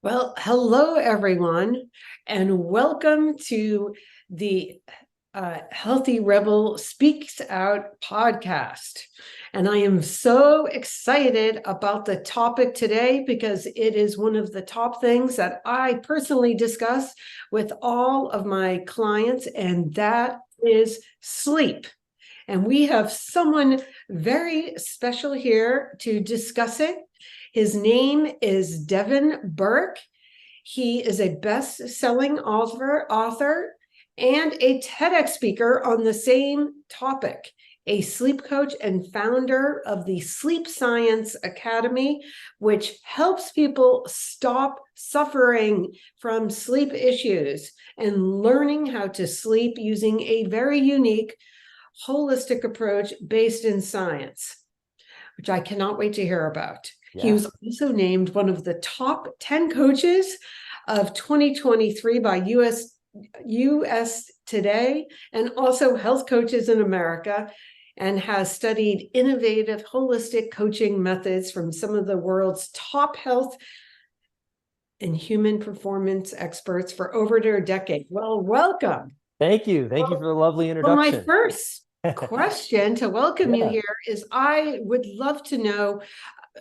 Well, hello everyone, and welcome to the Healthy Rebel Speaks Out podcast. And I am so excited about the topic today because it is one of the top things that I personally discuss with all of my clients, and that is sleep. And we have someone very special here to discuss it. His name is Devin Burke. He is a best-selling author and a TEDx speaker on the same topic, a sleep coach and founder of the Sleep Science Academy, which helps people stop suffering from sleep issues and learning how to sleep using a very unique holistic approach based in science, which I cannot wait to hear about. Yeah. He was also named one of the top 10 coaches of 2023 by US Today and also Health Coaches in America, and has studied innovative holistic coaching methods from some of the world's top health and human performance experts for over a decade. Well, welcome. Thank you. Thank you for the lovely Well, my introduction. first question to welcome you Yeah. here is I would love to know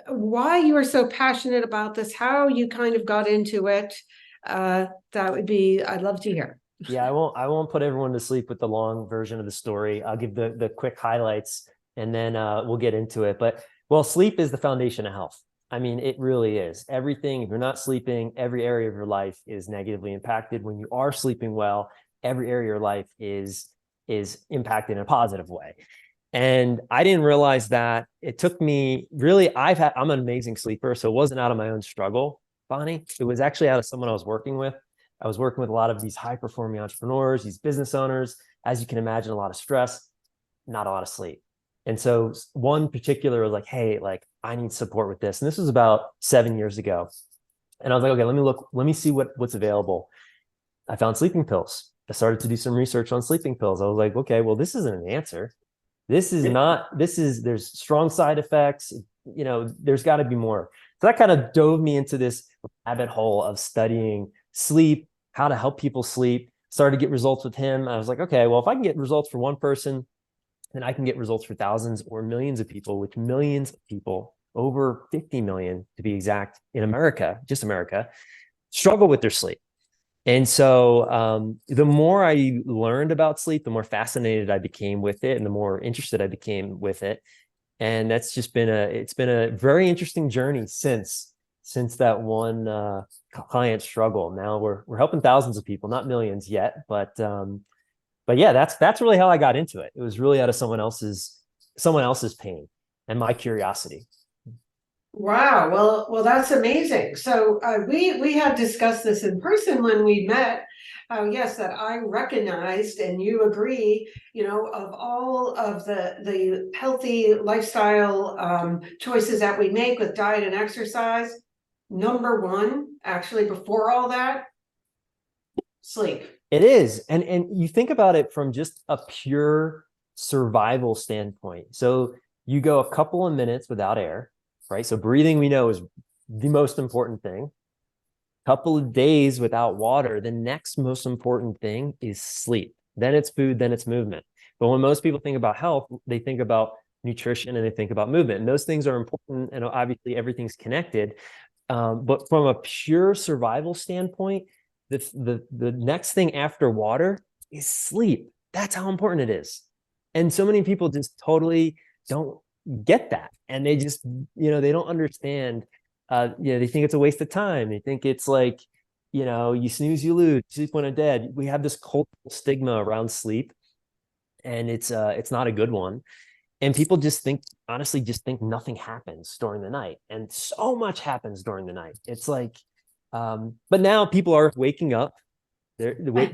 why you are so passionate about this, how you kind of got into it. I'd love to hear. Yeah, I won't put everyone to sleep with the long version of the story. I'll give the quick highlights and then we'll get into it. But well, sleep is the foundation of health. I mean, it really is. Everything, if you're not sleeping, every area of your life is negatively impacted. When you are sleeping well, every area of your life is impacted in a positive way. And I didn't realize that. It took me really, I'm an amazing sleeper. So it wasn't out of my own struggle, Bonni. It was actually out of someone I was working with. I was working with a lot of these high performing entrepreneurs, these business owners. As you can imagine, a lot of stress, not a lot of sleep. And so one particular was like, hey, like I need support with this. And this was about 7 years ago. And I was like, okay, let me see what's available. I found sleeping pills. I started to do some research on sleeping pills. I was like, okay, well, this isn't an answer. There's strong side effects. There's got to be more. So that kind of dove me into this rabbit hole of studying sleep, how to help people sleep. Started to get results with him. I was like, okay, well, if I can get results for one person, then I can get results for thousands or millions of people, which millions of people, over 50 million to be exact, in America, just America, struggle with their sleep. And so the more I learned about sleep, the more fascinated I became with it and the more interested I became with it. And that's just it's been a very interesting journey since that one client struggle. Now we're helping thousands of people, not millions yet, but yeah, that's really how I got into it. It was really out of someone else's pain and my curiosity. Wow, well, that's amazing. So we had discussed this in person when we met. Yes, that I recognized, and you agree. Of all of the healthy lifestyle choices that we make with diet and exercise, number one, actually, before all that, sleep. It is. And you think about it from just a pure survival standpoint. So you go a couple of minutes without air, right? So breathing, we know, is the most important thing. Couple of days without water, the next most important thing is sleep. Then it's food, then it's movement. But when most people think about health, they think about nutrition and they think about movement. And those things are important. And obviously everything's connected. But from a pure survival standpoint, the next thing after water is sleep. That's how important it is. And so many people just totally don't get that. And they just, they don't understand. They think it's a waste of time. They think it's like, you snooze, you lose, sleep when you're dead. We have this cultural stigma around sleep, and it's not a good one. And people honestly just think nothing happens during the night. And so much happens during the night. It's like, but now people are waking up.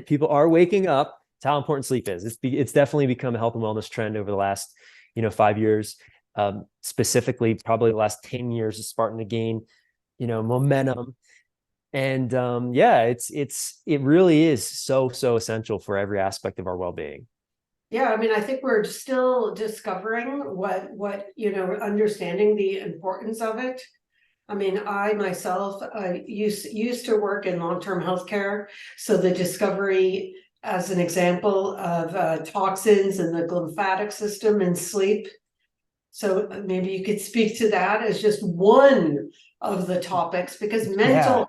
People are waking up to how important sleep is. It's definitely become a health and wellness trend over the last, 5 years. Specifically, probably the last 10 years is starting to gain, momentum. And yeah, it really is so essential for every aspect of our well-being. Yeah, I mean, I think we're still discovering understanding the importance of it. I mean, I myself used to work in long-term healthcare. So the discovery, as an example, of toxins in the lymphatic system and sleep. So maybe you could speak to that as just one of the topics, because Yeah.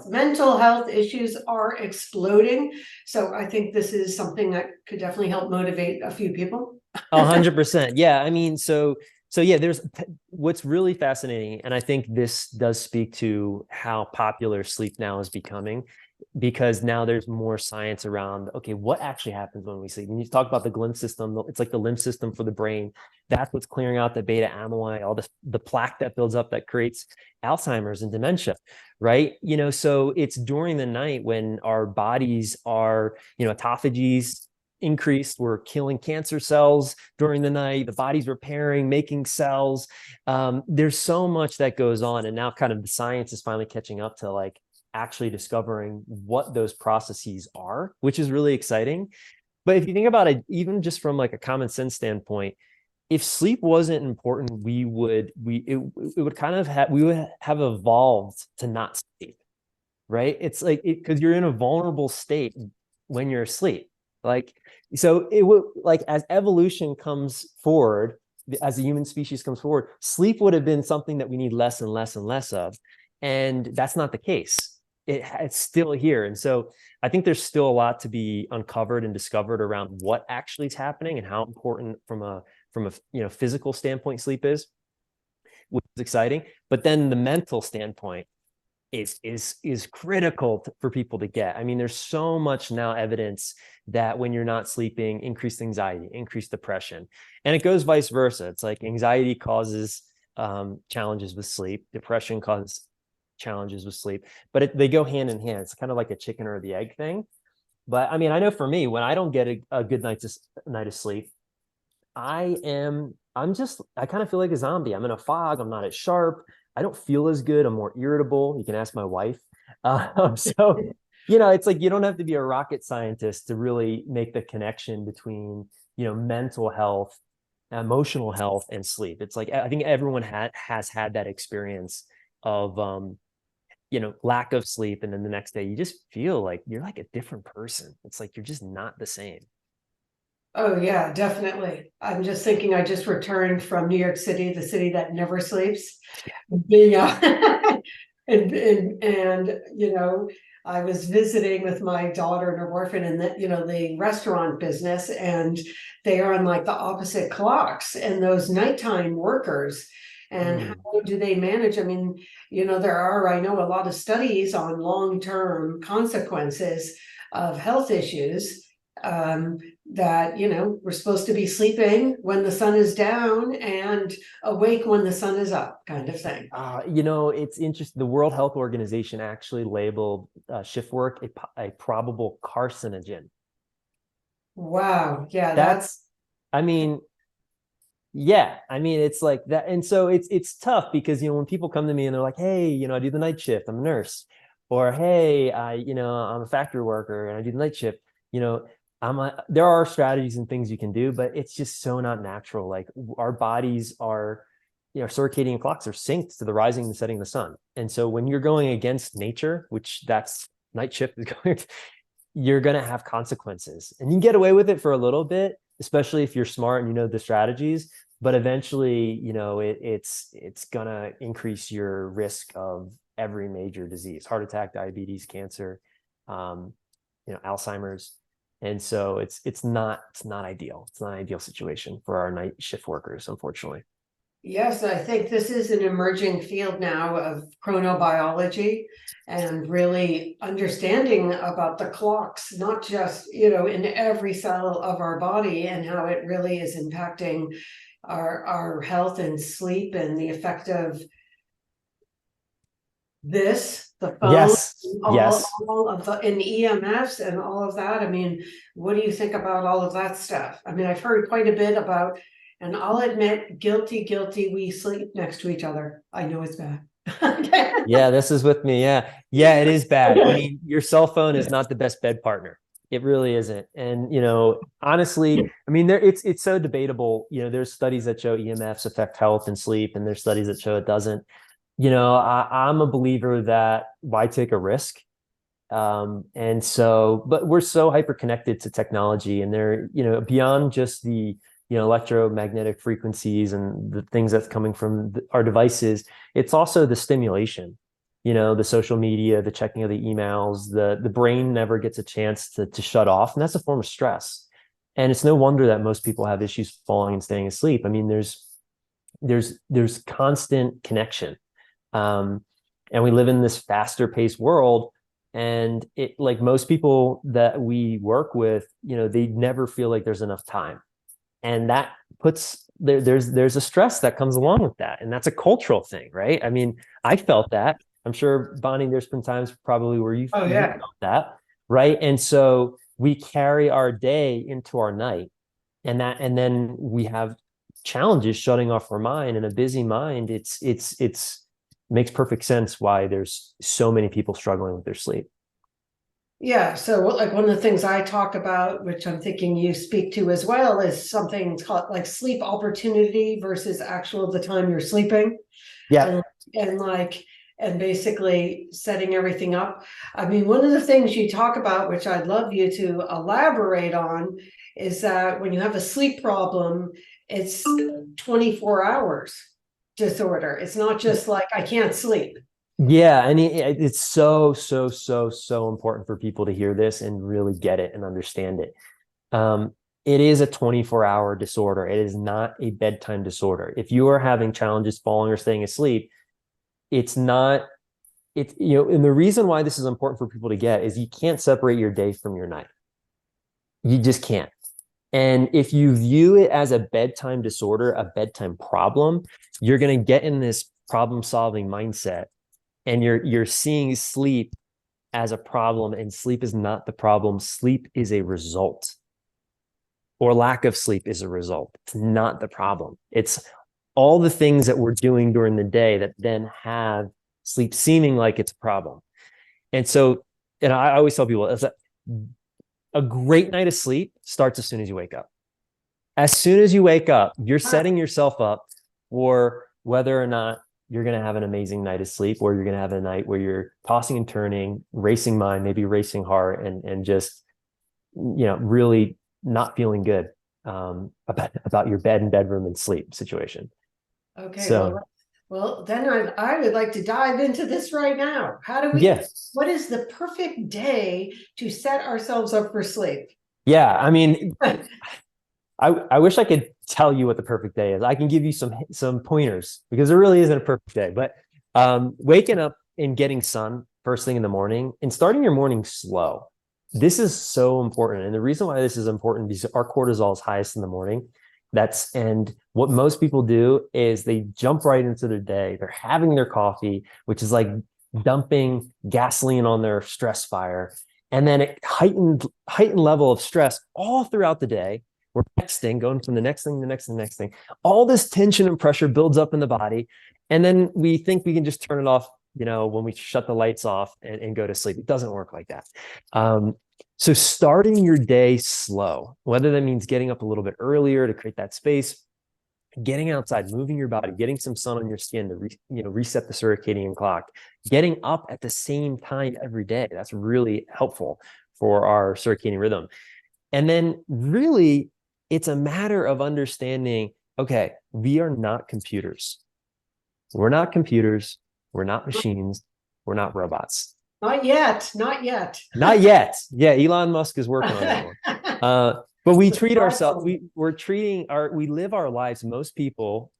mental health issues are exploding. So I think this is something that could definitely help motivate a few people. 100%. Yeah. I mean, so yeah, there's what's really fascinating. And I think this does speak to how popular sleep now is becoming, because now there's more science around, okay, what actually happens when we sleep? And you talk about the lymph system, it's like the lymph system for the brain. That's what's clearing out the beta amyloid, all the plaque that builds up that creates Alzheimer's and dementia, right? So it's during the night when our bodies are, autophagies increased. We're killing cancer cells during the night. The body's repairing, making cells. There's so much that goes on. And now kind of the science is finally catching up to like actually discovering what those processes are, which is really exciting. But if you think about it, even just from like a common sense standpoint, if sleep wasn't important, we would have evolved to not sleep, right? It's like, because you're in a vulnerable state when you're asleep. Like, so it would, like, as evolution comes forward, as the human species comes forward, sleep would have been something that we need less and less and less of. And that's not the case. It's still here. And so I think there's still a lot to be uncovered and discovered around what actually is happening and how important from a physical standpoint sleep is, which is exciting. But then the mental standpoint is critical for people to get. I mean, there's so much now evidence that when you're not sleeping, increased anxiety, increased depression, and it goes vice versa. It's like anxiety causes challenges with sleep, depression causes challenges with sleep, but they go hand in hand. It's kind of like a chicken or the egg thing. But I mean, I know for me, when I don't get a good night of sleep, I kind of feel like a zombie. I'm in a fog. I'm not as sharp. I don't feel as good. I'm more irritable. You can ask my wife. So, it's like, you don't have to be a rocket scientist to really make the connection between, mental health, emotional health, and sleep. It's like, I think everyone has had that experience of, lack of sleep. And then the next day you just feel like you're like a different person. It's like, you're just not the same. Oh yeah, definitely. I'm just thinking, I just returned from New York City, the city that never sleeps. Being and I was visiting with my daughter and her boyfriend in the restaurant business, and they are on like the opposite clocks, and those nighttime workers, and how do they manage? I mean, I know a lot of studies on long-term consequences of health issues, that we're supposed to be sleeping when the sun is down and awake when the sun is up, kind of thing. It's interesting. The World Health Organization actually labeled shift work a probable carcinogen. Wow. Yeah, I mean, yeah, I mean, it's like that. And so it's tough because, when people come to me and they're like, hey, I do the night shift, I'm a nurse, or, hey, I'm a factory worker and I do the night shift, there are strategies and things you can do, but it's just so not natural. Like, our bodies are, circadian clocks are synced to the rising and setting of the sun. And so when you're going against nature, which that's night shift is going, you're going to have consequences, and you can get away with it for a little bit, especially if you're smart and the strategies. But eventually, it's going to increase your risk of every major disease: heart attack, diabetes, cancer, Alzheimer's. And so it's not ideal. It's not an ideal situation for our night shift workers, unfortunately. Yes, I think this is an emerging field now of chronobiology, and really understanding about the clocks, not just, in every cell of our body, and how it really is impacting our health and sleep, and the effect of the phone, Yes. Yes. all of the and EMFs and all of that. I mean, what do you think about all of that stuff? I mean, I've heard quite a bit about, and I'll admit, guilty, we sleep next to each other. I know it's bad. Yeah, this is with me. Yeah. Yeah, it is bad. I mean, your cell phone is not the best bed partner. It really isn't. And, honestly, I mean, it's so debatable. There's studies that show EMFs affect health and sleep, and there's studies that show it doesn't. I'm a believer that why take a risk? And so, but we're so hyper connected to technology, and they're, beyond just the, electromagnetic frequencies and the things that's coming from our devices. It's also the stimulation, the social media, the checking of the emails, the brain never gets a chance to shut off. And that's a form of stress. And it's no wonder that most people have issues falling and staying asleep. I mean, there's constant connection. And we live in this faster paced world, and it, like most people that we work with, they never feel like there's enough time, and that puts there's a stress that comes along with that, and that's a cultural thing, right? I mean, I felt that. I'm sure, Bonni, there's been times probably where Oh you yeah. felt that, right? And so we carry our day into our night, and then we have challenges shutting off our mind. And a busy mind, it's makes perfect sense why there's so many people struggling with their sleep. Yeah, so like one of the things I talk about, which I'm thinking you speak to as well, is something called like sleep opportunity versus actual the time you're sleeping. Yeah. and and like and basically setting everything up. I mean, one of the things you talk about, which I'd love you to elaborate on, is that when you have a sleep problem, it's 24 hours disorder. It's not just like I can't sleep. Yeah, and it's so important for people to hear this and really get it and understand it. It is a 24-hour disorder. It is not a bedtime disorder. If you are having challenges falling or staying asleep, it's not, and the reason why this is important for people to get is you can't separate your day from your night. You just can't. And if you view it as a bedtime disorder, a bedtime problem, you're going to get in this problem solving mindset, and you're seeing sleep as a problem, and sleep is not the problem. Sleep is a result, or lack of sleep is a result. It's not the problem. It's all the things that we're doing during the day that then have sleep seeming like it's a problem. And so, and I always tell people is that a great night of sleep starts as soon as you wake up. As soon as you wake up, you're setting yourself up for whether or not you're going to have an amazing night of sleep, or you're going to have a night where you're tossing and turning, racing mind, maybe racing heart, and just, really not feeling good about your bed and bedroom and sleep situation. Okay, So, well, then I would like to dive into this right now. yeah. What is the perfect day to set ourselves up for sleep? Yeah. I mean, I wish I could tell you what the perfect day is. I can give you some pointers, because there really isn't a perfect day. But waking up and getting sun first thing in the morning and starting your morning slow. This is so important. And the reason why this is important is our cortisol is highest in the morning. And what most people do is they jump right into their day. They're having their coffee, which is like dumping gasoline on their stress fire. And then it heightened level of stress all throughout the day. We're texting, going from the next thing, the next thing, the next thing. All this tension and pressure builds up in the body. And then we think we can just turn it off, when we shut the lights off and go to sleep. It doesn't work like that. So starting your day slow, whether that means getting up a little bit earlier to create that space, getting outside, moving your body, getting some sun on your skin to reset the circadian clock, getting up at the same time every day. That's really helpful for our circadian rhythm. And then really, it's a matter of understanding, okay, we are not computers. We're not computers. We're not machines. We're not robots. Not yet, not yet. Not yet. Yeah, Elon Musk is working on that one. But we treat ourselves, we live our lives, most people,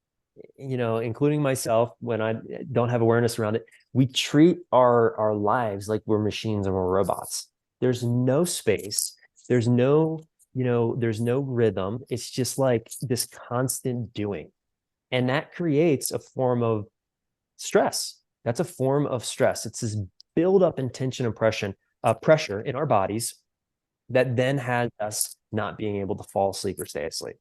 including myself, when I don't have awareness around it, we treat our lives like we're machines and we're robots. There's no space. There's no, there's no rhythm. It's just like this constant doing. And that creates a form of stress. That's a form of stress. It's this buildup in tension and pressure in our bodies that then has us not being able to fall asleep or stay asleep.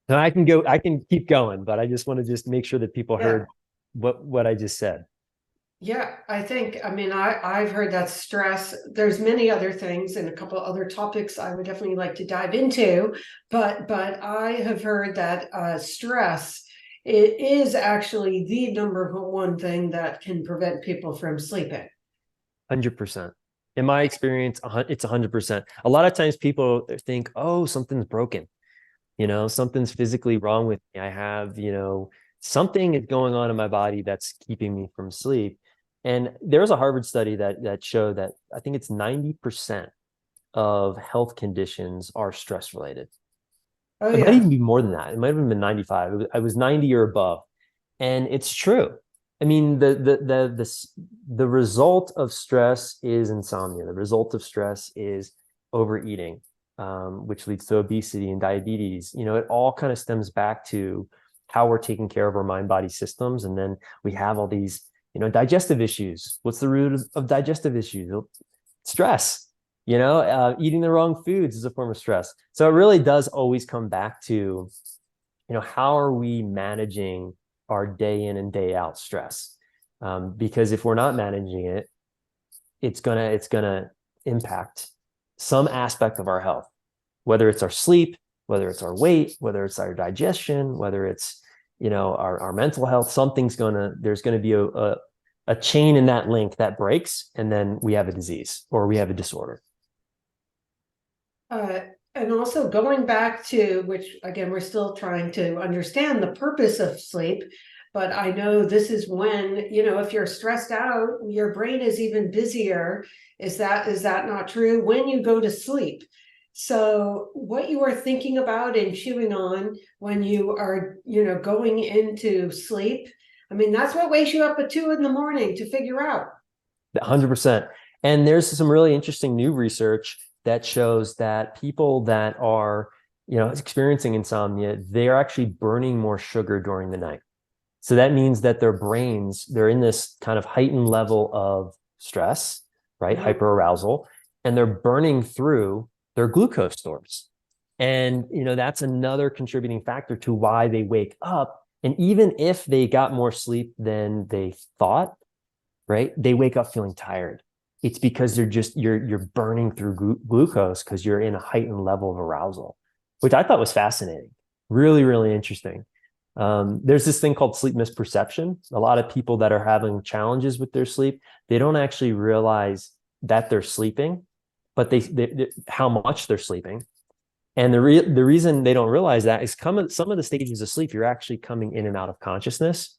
Now I can keep going, but I just want to just make sure that people heard what I just said. Yeah, I mean, I've heard that stress. There's many other things and a couple other topics I would definitely like to dive into, but I have heard that stress it is actually the number one thing that can prevent people from sleeping. 100%. In my experience, it's 100%. A lot of times people think, oh, something's broken. Something's physically wrong with me. I have, something is going on in my body that's keeping me from sleep. And there was a Harvard study that showed that I think it's 90% of health conditions are stress related. Oh It might yeah. even be more than that. It might have been 95. I was 90 or above. And it's true. I mean, the result of stress is insomnia. The result of stress is overeating, which leads to obesity and diabetes. It all kind of stems back to how we're taking care of our mind-body systems. And then we have all these, digestive issues. What's the root of digestive issues? Stress. Eating the wrong foods is a form of stress. So it really does always come back to, how are we managing our day in and day out stress? Because if we're not managing it, it's gonna impact some aspect of our health, whether it's our sleep, whether it's our weight, whether it's our digestion, whether it's our mental health. There's gonna be a chain in that link that breaks, and then we have a disease or we have a disorder. And also going back to, which again, we're still trying to understand the purpose of sleep, but I know this is when, if you're stressed out, your brain is even busier. Is that not true? When you go to sleep. So what you are thinking about and chewing on when you are, going into sleep, I mean, that's what wakes you up at 2 a.m. to figure out. 100%. And there's some really interesting new research that shows that people that are, experiencing insomnia, they're actually burning more sugar during the night. So that means that their brains, they're in this kind of heightened level of stress, right? Mm-hmm. Hyperarousal, and they're burning through their glucose stores. And, that's another contributing factor to why they wake up. And even if they got more sleep than they thought, right? They wake up feeling tired. It's because you're burning through glucose because you're in a heightened level of arousal, which I thought was fascinating. Really, really interesting. There's this thing called sleep misperception. A lot of people that are having challenges with their sleep, they don't actually realize that they're sleeping, but they how much they're sleeping. And the reason they don't realize that is some of the stages of sleep, you're actually coming in and out of consciousness,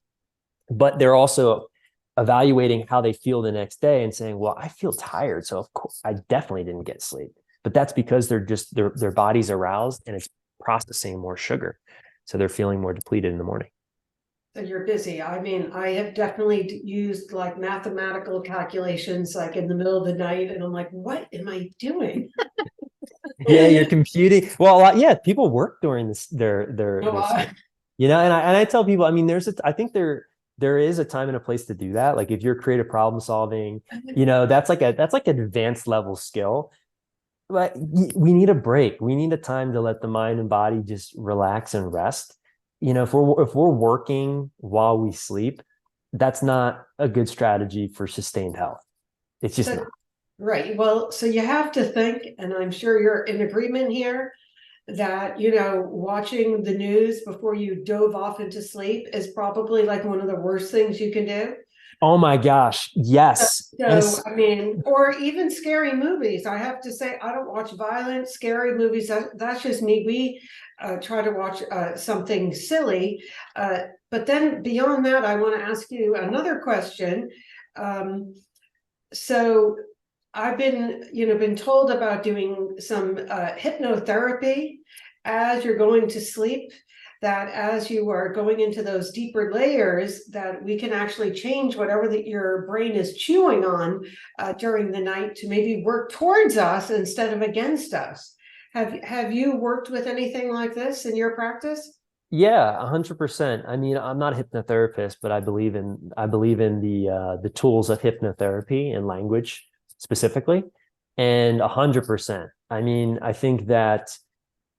but they're also evaluating how they feel the next day and saying, well, I feel tired, so of course I definitely didn't get sleep. But that's because their body's aroused and it's processing more sugar, so they're feeling more depleted in the morning. So you're busy. I mean, I have definitely used like mathematical calculations like in the middle of the night, and I'm like, what am I doing? Yeah, you're computing. Well, yeah, people work during their No, sleep. And I tell people, I mean, I think there is a time and a place to do that. Like if you're creative problem solving, that's like an advanced level skill. But we need a break. We need a time to let the mind and body just relax and rest. If we're working while we sleep, that's not a good strategy for sustained health. It's just not. Right. Well, so you have to think, and I'm sure you're in agreement here, that, watching the news before you dove off into sleep is probably like one of the worst things you can do. Oh my gosh. Yes. So, I mean, or even scary movies. I have to say, I don't watch violent, scary movies. That's just me. We try to watch something silly. But then beyond that, I want to ask you another question. So I've been told about doing some hypnotherapy as you're going to sleep, that as you are going into those deeper layers, that we can actually change whatever that your brain is chewing on during the night to maybe work towards us instead of against us. Have you worked with anything like this in your practice? Yeah, 100%. I mean, I'm not a hypnotherapist, but I believe in the tools of hypnotherapy and language specifically, and 100%. I mean, I think that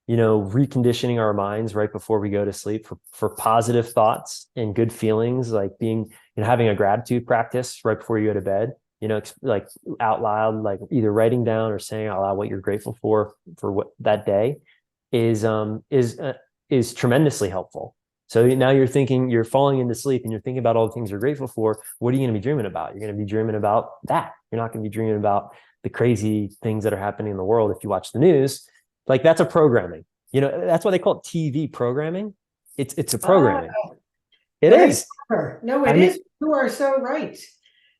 reconditioning our minds right before we go to sleep for positive thoughts and good feelings, like having a gratitude practice right before you go to bed. Like out loud, like either writing down or saying out loud what you're grateful for what that day is tremendously helpful. So now you're falling into sleep and you're thinking about all the things you're grateful for. What are you going to be dreaming about? You're going to be dreaming about that. You're not going to be dreaming about the crazy things that are happening in the world. If you watch the news, like that's a programming, that's why they call it TV programming. It's a Ah, programming. It very is. clever. No, it I mean, is. You are so right.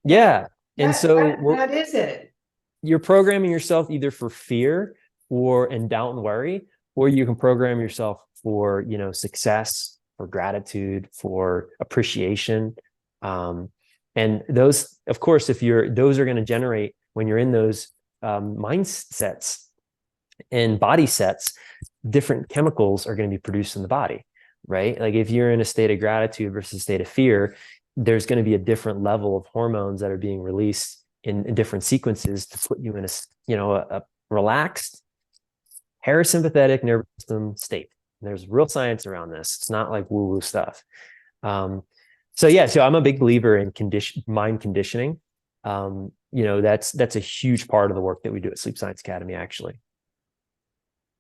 That yeah. And so that is it. you're programming yourself either for fear and doubt and worry, or you can program yourself for, success, for gratitude, for appreciation. And those, of course, those are going to generate when you're in those mindsets and body sets, different chemicals are going to be produced in the body, right? Like if you're in a state of gratitude versus a state of fear, there's going to be a different level of hormones that are being released in different sequences to put you in a relaxed parasympathetic nervous system state. And there's real science around this. It's not like woo-woo stuff. So I'm a big believer in mind conditioning. That's a huge part of the work that we do at Sleep Science Academy, actually.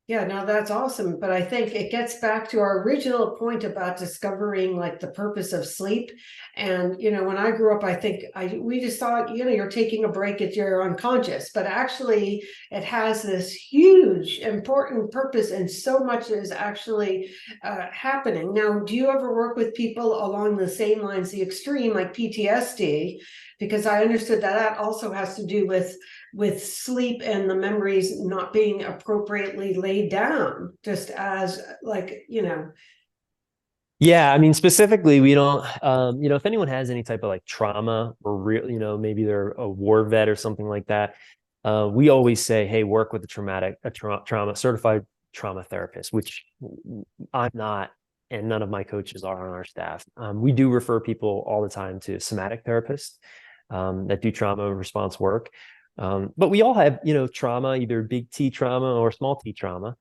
Yeah, no, that's awesome. But I think it gets back to our original point about discovering like the purpose of sleep. And, when I grew up, I think we just thought, you're taking a break if you're unconscious, but actually it has this huge, important purpose. And so much is actually happening. Now, do you ever work with people along the same lines, the extreme, like PTSD? Because I understood that also has to do with sleep and the memories not being appropriately laid down, just as Yeah, I mean, specifically, we don't, if anyone has any type of like trauma or real, maybe they're a war vet or something like that, we always say, hey, work with a trauma certified trauma therapist, which I'm not, and none of my coaches are on our staff. We do refer people all the time to somatic therapists that do trauma response work. But we all have, trauma, either big T trauma or small T trauma.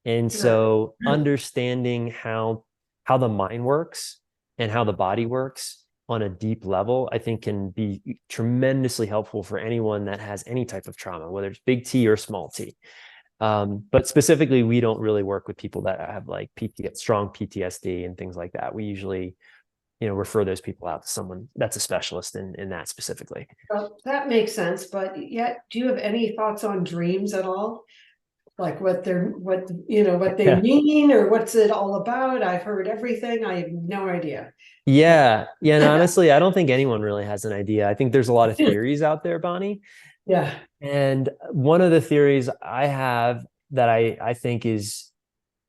And so understanding how the mind works and how the body works on a deep level, I think can be tremendously helpful for anyone that has any type of trauma, whether it's big T or small T. But specifically, we don't really work with people that have like strong PTSD and things like that. We usually, refer those people out to someone that's a specialist in that specifically. well, that makes sense. But yet, do you have any thoughts on dreams at all? Like what they Yeah. mean, or what's it all about? I've heard everything. I have no idea. Yeah. And honestly, I don't think anyone really has an idea. I think there's a lot of theories out there, Bonni. Yeah. And one of the theories I have that I think is,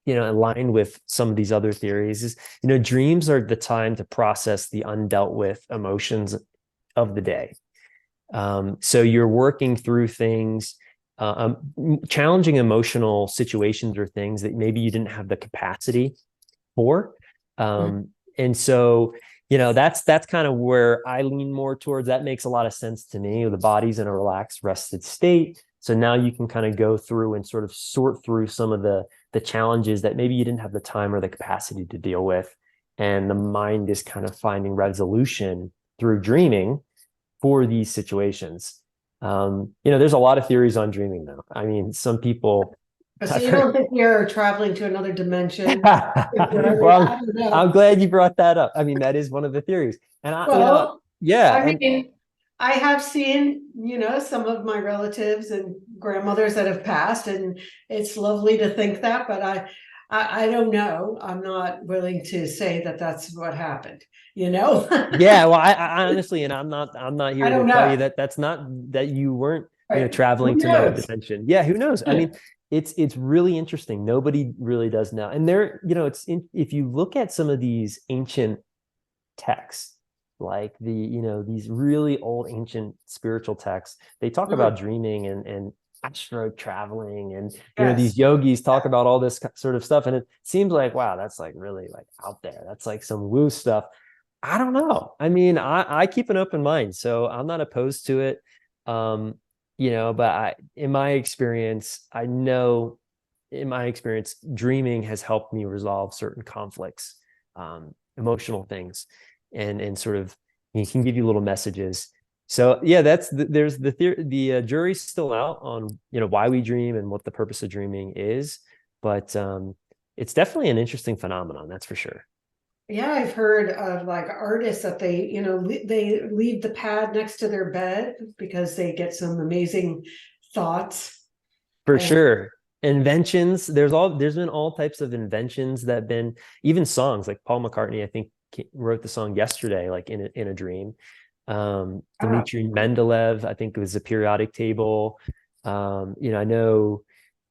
aligned with some of these other theories is, dreams are the time to process the undealt with emotions of the day. So you're working through things, challenging emotional situations or things that maybe you didn't have the capacity for. And so, that's kind of where I lean more towards. That makes a lot of sense to me. The body's in a relaxed, rested state. So now you can kind of go through and sort of sort through some of the challenges that maybe you didn't have the time or the capacity to deal with. And the mind is kind of finding resolution through dreaming for these situations. There's a lot of theories on dreaming though. I mean, some people. So you don't think you're traveling to another dimension? Well, I'm glad you brought that up. I mean, that is one of the theories. And I have seen, some of my relatives and grandmothers that have passed, and it's lovely to think that, but I don't know. I'm not willing to say that that's what happened, Yeah, well, I honestly, and I'm not here to tell you that that's not, that you weren't, traveling to another dimension. Yeah, who knows? I mean, it's really interesting. Nobody really does know. And if you look at some of these ancient texts, like these really old ancient spiritual texts, they talk about dreaming and astro traveling, and these yogis talk about all this sort of stuff, and it seems like, wow, that's like really like out there. That's like some woo stuff. I don't know. I mean, I keep an open mind, so I'm not opposed to it. But in my experience, dreaming has helped me resolve certain conflicts, emotional things, and sort of, it can give you little messages. So yeah, there's the theory. The jury's still out on why we dream and what the purpose of dreaming is, but it's definitely an interesting phenomenon, that's for sure. Yeah, I've heard of like artists that they leave the pad next to their bed because they get some amazing thoughts. For And sure. Inventions, there's been all types of inventions that have been, even songs like Paul McCartney, I think wrote the song Yesterday, like in a dream. ah, Dmitri Mendeleev, I think it was a periodic table. I know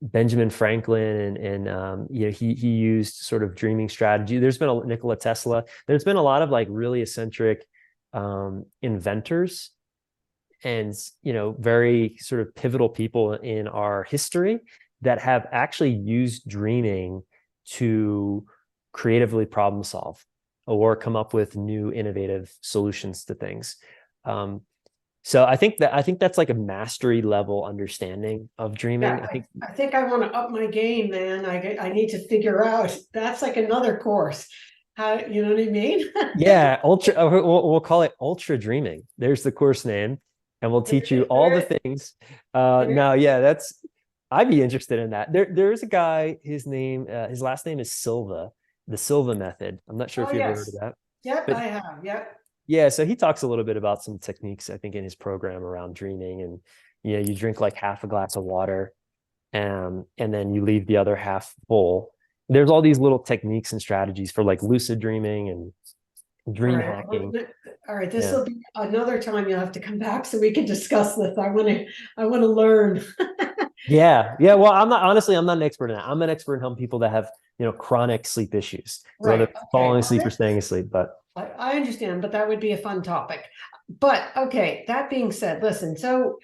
Benjamin Franklin and he used sort of dreaming strategy. There's been a Nikola Tesla. There's been a lot of like really eccentric inventors and very sort of pivotal people in our history that have actually used dreaming to creatively problem solve or come up with new innovative solutions to things. So I think that's like a mastery level understanding of dreaming. yeah, I think I think I want to up my game, man. I need to figure out that's like another course. How, you know what I mean? yeah, ultra we'll call it ultra dreaming. There's the course name, and we'll teach you all the things. Now, yeah, I'd be interested in that. There's a guy, his last name is Silva, the Silva method. I'm not sure Oh if you ever heard of yes. that, Yep, but I have. Yep. yeah, so he talks a little bit about some techniques, I think, in his program around dreaming. And you drink like half a glass of water, and then you leave the other half full. There's all these little techniques and strategies for like lucid dreaming and All dream right. hacking. All right. This Yeah. will be another time you'll have to come back so we can discuss this. I want to learn. Yeah. Yeah. Well, I'm not an expert in that. I'm an expert in helping people that have, chronic sleep issues. So whether Right. it's Okay. falling asleep or staying asleep, but I understand, but that would be a fun topic. But okay, that being said, listen, so,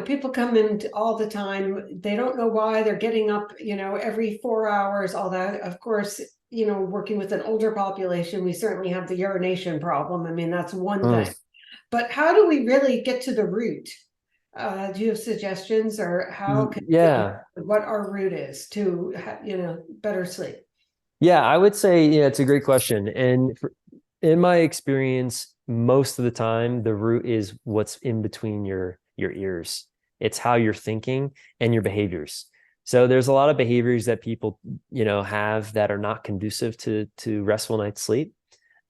people come in all the time. They don't know why they're getting up, every 4 hours, all that. Of course, working with an older population, we certainly have the urination problem. I mean, that's one thing. mm, But how do we really get to the root? Do you have suggestions or how can we get yeah. what our root is to, better sleep? Yeah. I would say, yeah, it's a great question. And in my experience, most of the time, the root is what's in between your ears. It's how you're thinking and your behaviors. So there's a lot of behaviors that people, have that are not conducive to restful night's sleep.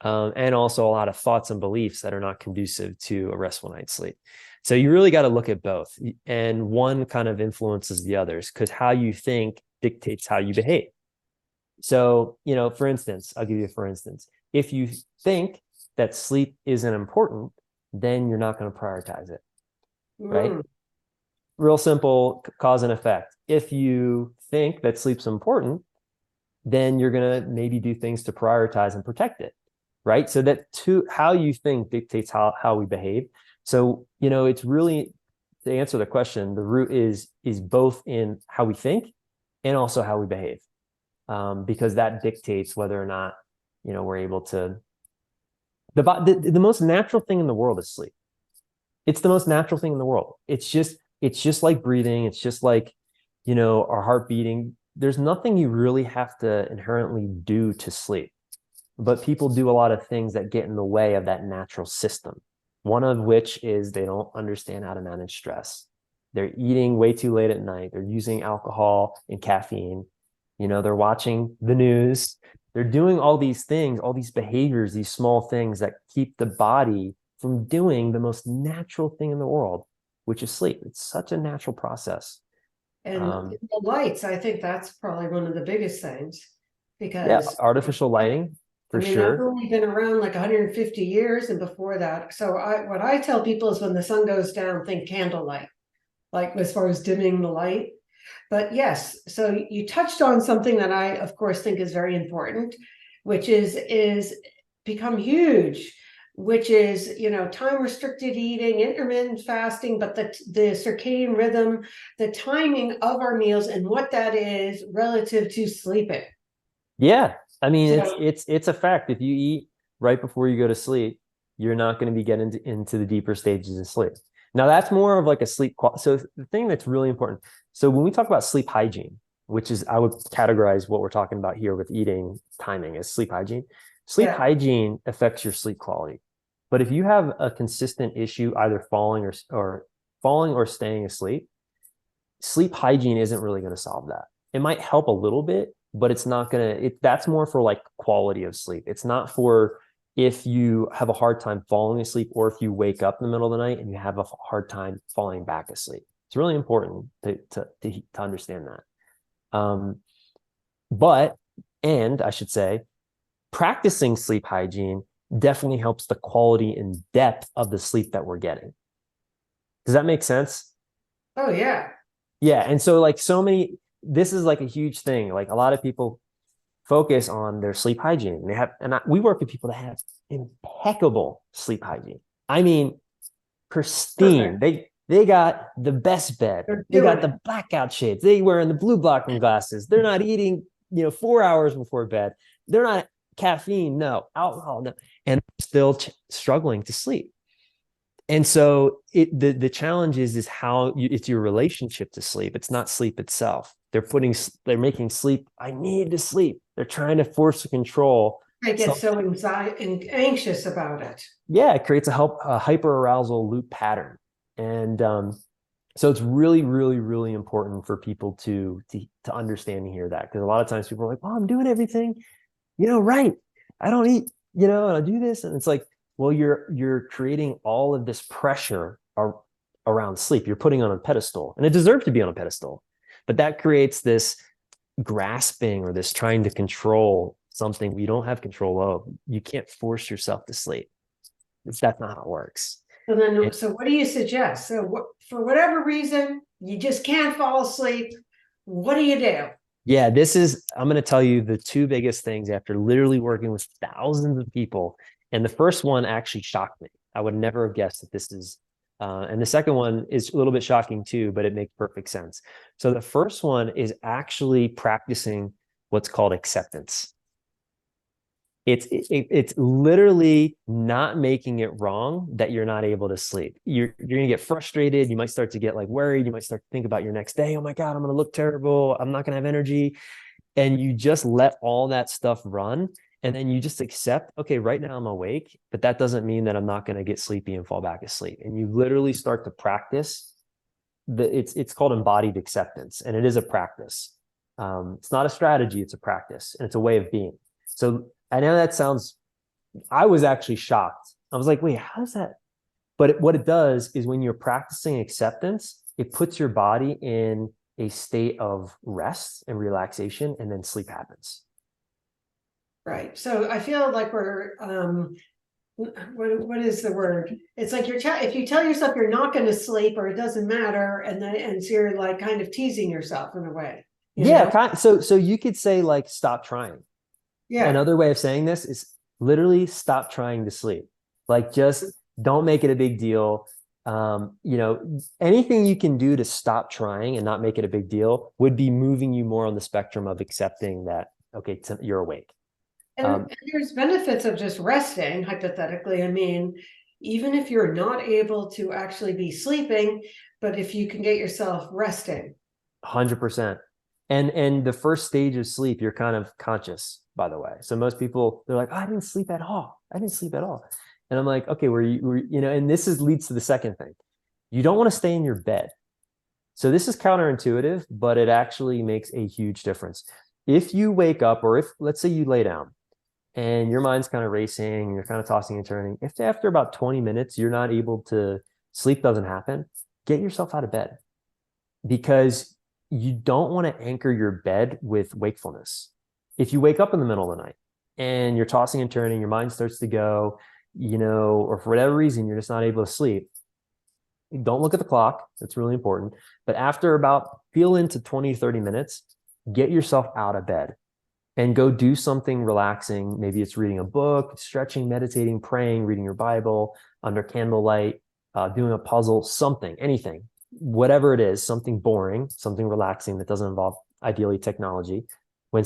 And also a lot of thoughts and beliefs that are not conducive to a restful night's sleep. So you really got to look at both, and one kind of influences the others because how you think dictates how you behave. So, for instance, I'll give you a for instance. If you think that sleep isn't important, then you're not going to prioritize it, right? Mm. Real simple cause and effect. If you think that sleep's important, then you're going to maybe do things to prioritize and protect it, right? So how you think dictates how we behave. So, it's really, to answer the question, the root is both in how we think and also how we behave, because that dictates whether or not, we're able to. The most natural thing in the world is sleep. It's the most natural thing in the world. It's just like breathing. It's just like, our heart beating. There's nothing you really have to inherently do to sleep, but people do a lot of things that get in the way of that natural system. One of which is they don't understand how to manage stress. They're eating way too late at night. They're using alcohol and caffeine. They're watching the news. They're doing all these things, all these behaviors, these small things that keep the body from doing the most natural thing in the world, which is sleep. It's such a natural process. And Um, the lights, I think that's probably one of the biggest things yeah, because artificial lighting I for mean that's sure. only been around like 150 years and before that. So what I tell people is when the sun goes down, think candlelight, like as far as dimming the light. But yes, so you touched on something that I of course think is very important, which is become huge, which is time restricted eating, intermittent fasting, but the circadian rhythm, the timing of our meals and what that is relative to sleeping. Yeah. I mean, it's So it's it's a fact. If you eat right before you go to sleep, you're not going to be getting into the deeper stages of sleep. Now, that's more of like a sleep quality. So the thing that's really important. So when we talk about sleep hygiene, which is I would categorize what we're talking about here with eating timing as sleep hygiene. Sleep yeah, hygiene affects your sleep quality. But if you have a consistent issue, either falling or staying asleep, sleep hygiene isn't really going to solve that. It might help a little bit, but it's not gonna, that's more for like quality of sleep. It's not for if you have a hard time falling asleep, or if you wake up in the middle of the night and you have a hard time falling back asleep. It's really important to understand that. But, and I should say, practicing sleep hygiene definitely helps the quality and depth of the sleep that we're getting. Does that make sense? Oh, yeah. Yeah. And so like this is like a huge thing. Like a lot of people focus on their sleep hygiene. We work with people that have impeccable sleep hygiene. I mean, pristine. Perfect. They got the best bed. They got the blackout shades. They wearing the blue blocking glasses. They're not eating, 4 hours before bed. They're not caffeine, no, alcohol, no, and still struggling to sleep. And so the challenge is how it's your relationship to sleep. It's not sleep itself. They're making sleep. I need to sleep. They're trying to force a control. I get so anxious about it. Yeah, it creates a hyperarousal loop pattern. And so it's really, really, really important for people to understand and hear that. Because a lot of times people are like, well, I'm doing everything, right. I don't eat, and I do this. And it's like, well, you're creating all of this pressure around sleep. You're putting on a pedestal, and it deserves to be on a pedestal. But that creates this grasping or this trying to control something you don't have control of. You can't force yourself to sleep. That's not how it works. So what do you suggest? So for whatever reason, you just can't fall asleep. What do you do? Yeah, I'm going to tell you the two biggest things after literally working with thousands of people. And the first one actually shocked me. I would never have guessed that this is, and the second one is a little bit shocking too, but it makes perfect sense. So the first one is actually practicing what's called acceptance. It's literally not making it wrong that you're not able to sleep. You're going to get frustrated. You might start to get like worried. You might start to think about your next day. Oh my God, I'm going to look terrible. I'm not going to have energy. And you just let all that stuff run. And then you just accept, okay, right now I'm awake, but that doesn't mean that I'm not going to get sleepy and fall back asleep. And you literally start to practice it's called embodied acceptance. And it is a practice. It's not a strategy. It's a practice, and it's a way of being. So I know I was actually shocked. I was like, wait, how does that? But what it does is when you're practicing acceptance, it puts your body in a state of rest and relaxation, and then sleep happens. Right. So I feel like we're, what is the word? It's like if you tell yourself you're not going to sleep or it doesn't matter, and so you're like kind of teasing yourself in a way. So you could say like, stop trying. Yeah. Another way of saying this is literally stop trying to sleep. Like just don't make it a big deal. Anything you can do to stop trying and not make it a big deal would be moving you more on the spectrum of accepting that, okay, you're awake. And there's benefits of just resting, hypothetically. I mean, even if you're not able to actually be sleeping, but if you can get yourself resting. 100%. And the first stage of sleep, you're kind of conscious, by the way. So most people, they're like, oh, I didn't sleep at all. I didn't sleep at all. And I'm like, okay, and this leads to the second thing. You don't want to stay in your bed. So this is counterintuitive, but it actually makes a huge difference. If you wake up, or if, let's say you lay down and your mind's kind of racing, you're kind of tossing and turning. If after about 20 minutes, you're not able to, sleep doesn't happen, get yourself out of bed, because you don't want to anchor your bed with wakefulness. If you wake up in the middle of the night and you're tossing and turning, your mind starts to go, or for whatever reason, you're just not able to sleep, don't look at the clock. That's really important. But after feel into 20, 30 minutes, get yourself out of bed and go do something relaxing. Maybe it's reading a book, stretching, meditating, praying, reading your Bible under candlelight, doing a puzzle, something, anything, whatever it is, something boring, something relaxing that doesn't involve ideally technology. When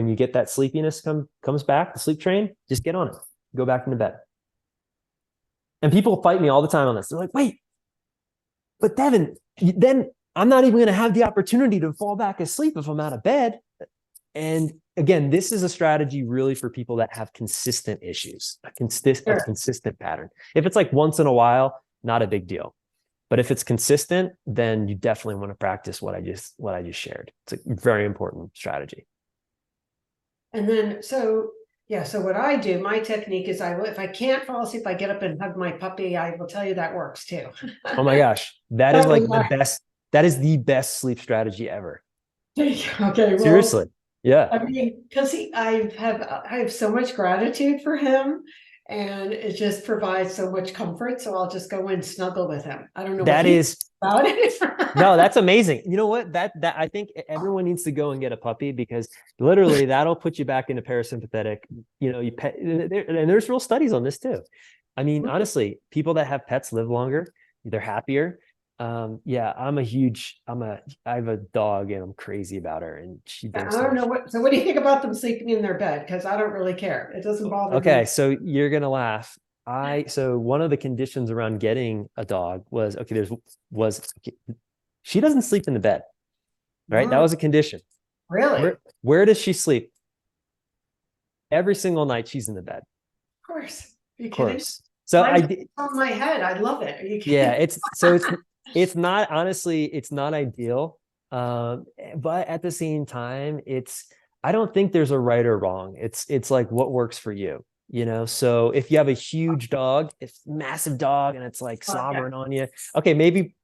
you get that sleepiness comes back, the sleep train, just get on it, go back into bed. And people fight me all the time on this. They're like, wait, but Devin, then I'm not even going to have the opportunity to fall back asleep if I'm out of bed. And again, this is a strategy really for people that have consistent issues, a consistent pattern. If it's like once in a while, not a big deal. But if it's consistent, then you definitely want to practice what I just shared. It's a very important strategy. And then, so yeah, so what I do, my technique is if I can't fall asleep, I get up and hug my puppy. I will tell you that works too. Oh my gosh, that is So, like the best. That is the best sleep strategy ever. okay, well, Seriously. Yeah. I mean, because I have so much gratitude for him, and it just provides so much comfort. So I'll just go and snuggle with him. I don't know what That he is thinks about it. No, that's amazing. You know what? That I think everyone needs to go and get a puppy, because literally that'll put you back into parasympathetic. You pet, and there's real studies on this too. I mean, honestly, people that have pets live longer, they're happier. Yeah, I have a dog and I'm crazy about her, and she I brings so don't know much. what. So what do you think about them sleeping in their bed? Because I don't really care. It doesn't bother Okay, me. so you're gonna laugh. So one of the conditions around getting a dog was okay. Okay, she doesn't sleep in the bed, right? That What? was a condition. Really? Where does she sleep? Every single night she's in the bed. Of course. Are you Of kidding? course. So Mine's on my head. I love it. Are you yeah, kidding? it's not, honestly, it's not ideal. But at the same time, I don't think there's a right or wrong. It's like what works for you, So if you have a huge dog, it's massive dog and it's like Yeah. slobbering on you, okay, maybe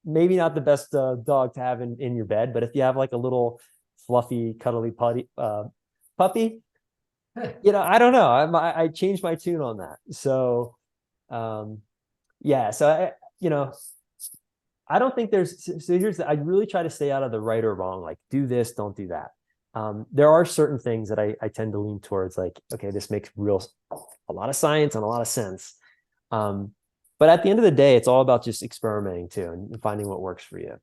not the best dog to have in your bed. But if you have like a little fluffy, cuddly puppy, I don't know. I changed my tune on that. So, yeah. So I don't think I really try to stay out of the right or wrong, like do this, don't do that. There are certain things that I tend to lean towards, like, okay, this makes a lot of science and a lot of sense. But at the end of the day, it's all about just experimenting too and finding what works for you.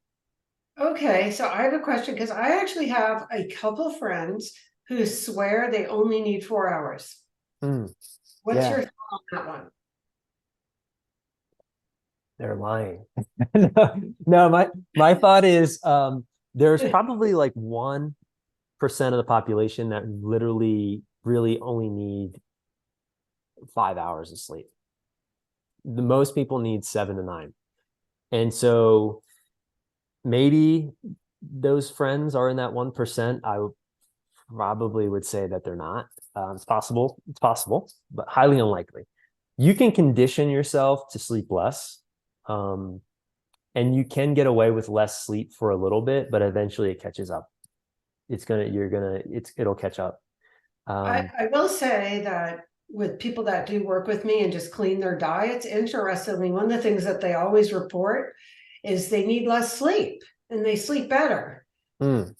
Okay, so I have a question because I actually have a couple friends who swear they only need 4 hours. Mm, What's yeah, your thought on that one? they're lying. No, my thought is there's probably like 1% of the population that literally really only need 5 hours of sleep. The most people need 7 to 9. And so maybe those friends are in that 1%. I probably would say that they're not. It's possible, but highly unlikely. You can condition yourself to sleep less. And you can get away with less sleep for a little bit, but eventually it catches up. It'll catch up. I will say that with people that do work with me and just clean their diets, interestingly, one of the things that they always report is they need less sleep and they sleep better Mm.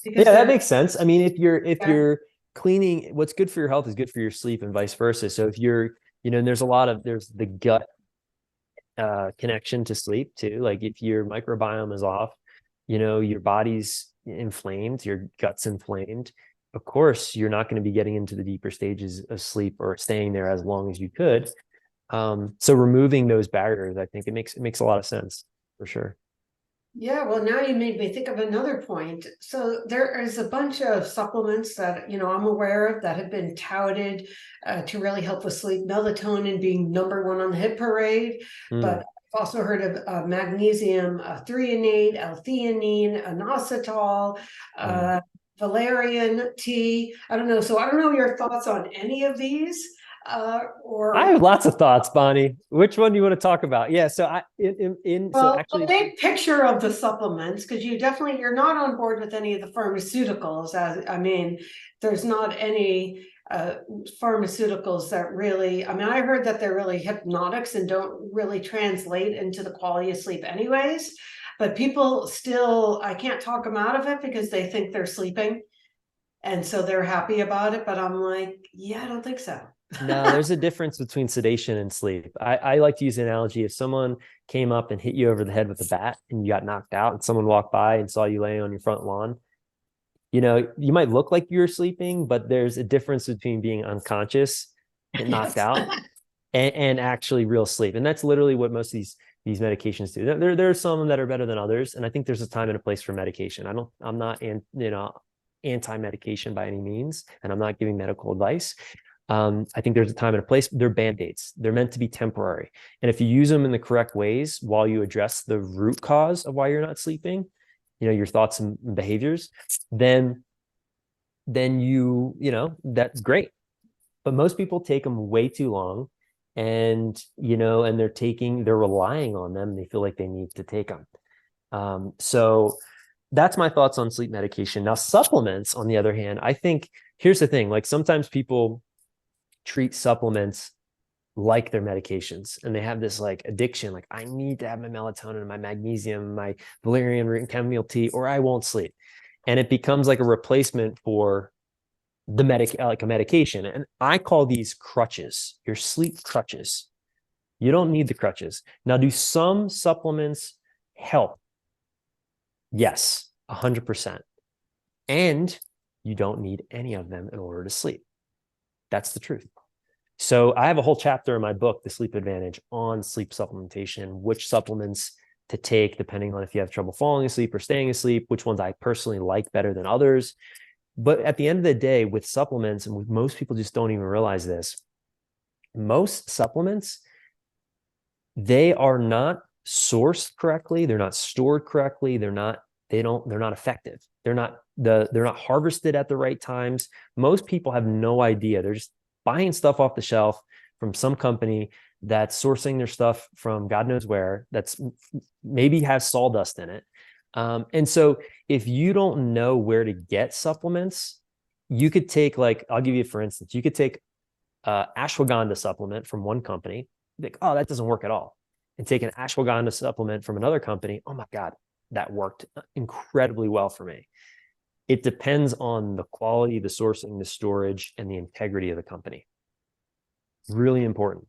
because Yeah, that they're makes sense. I mean, if yeah, you're cleaning, what's good for your health is good for your sleep, and vice versa. So if you're, and there's the gut connection to sleep too. Like if your microbiome is off, your body's inflamed, your gut's inflamed. Of course, you're not going to be getting into the deeper stages of sleep or staying there as long as you could. So removing those barriers, I think it makes a lot of sense for sure. yeah, well, now you made me think of another point. So there is a bunch of supplements that, I'm aware of that have been touted to really help with sleep. Melatonin being number 1 on the hit parade, but Mm, I've also heard of magnesium threonate, L-theanine, inositol, mm. valerian tea. I don't know. So I don't know your thoughts on any of these, I or have lots of thoughts, Bonnie. Which one do you want to talk about? Yeah, so so well, the actually, big picture of the supplements, because you're not on board with any of the pharmaceuticals. I mean, there's not any pharmaceuticals that really, I mean, I heard that they're really hypnotics and don't really translate into the quality of sleep anyways. But people still, I can't talk them out of it because they think they're sleeping. And so they're happy about it. But I'm like, yeah, I don't think so. no, there's a difference between sedation and sleep. I like to use an analogy. If someone came up and hit you over the head with a bat and you got knocked out, and someone walked by and saw you laying on your front lawn, you might look like you're sleeping, but there's a difference between being unconscious and knocked Yes. out and actually real sleep. And that's literally what most of these medications do. There are some that are better than others. And I think there's a time and a place for medication. I'm not, anti-medication by any means, and I'm not giving medical advice. I think there's a time and a place. They're band-aids. They're meant to be temporary. And if you use them in the correct ways while you address the root cause of why you're not sleeping, your thoughts and behaviors, then then that's great. But most people take them way too long, and they're relying on them. They feel like they need to take them. So that's my thoughts on sleep medication. Now, supplements, on the other hand, I think here's the thing, like sometimes people treat supplements like their medications, and they have this like addiction, like I need to have my melatonin, my magnesium, my valerian root chamomile tea, or I won't sleep. And it becomes like a replacement for like a medication. And I call these crutches, your sleep crutches. You don't need the crutches. Now, do some supplements help? Yes, 100%. And you don't need any of them in order to sleep. That's the truth. So I have a whole chapter in my book, The Sleep Advantage, on sleep supplementation, which supplements to take depending on if you have trouble falling asleep or staying asleep, which ones I personally like better than others. But at the end of the day, with supplements, and with most people just don't even realize this, most supplements, they are not sourced correctly, they're not stored correctly, they're not effective. They're not harvested at the right times. Most people have no idea. They're just buying stuff off the shelf from some company that's sourcing their stuff from God knows where, that's maybe has sawdust in it. And so if you don't know where to get supplements, you could take, like, I'll give you, for instance, you could take ashwagandha supplement from one company, like, oh, that doesn't work at all. And take an ashwagandha supplement from another company. Oh my God, that worked incredibly well for me. It depends on the quality, the sourcing, the storage, and the integrity of the company. Really important.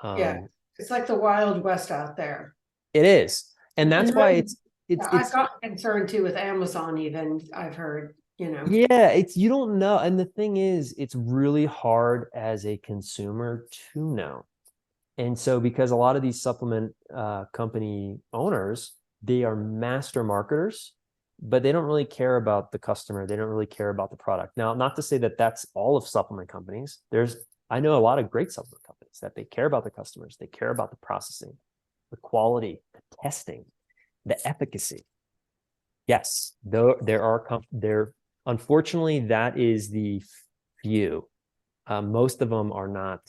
Yeah, it's like the Wild West out there. It is. And that's why I've it's got concerned too with Amazon, even, I've heard, yeah, you don't know. And the thing is, it's really hard as a consumer to know. And so because a lot of these supplement company owners, they are master marketers, but they don't really care about the customer. They don't really care about the product. Now, not to say that that's all of supplement companies. I know a lot of great supplement companies that they care about the customers. They care about the processing, the quality, the testing, the efficacy. Yes, though unfortunately, that is the few. Most of them are not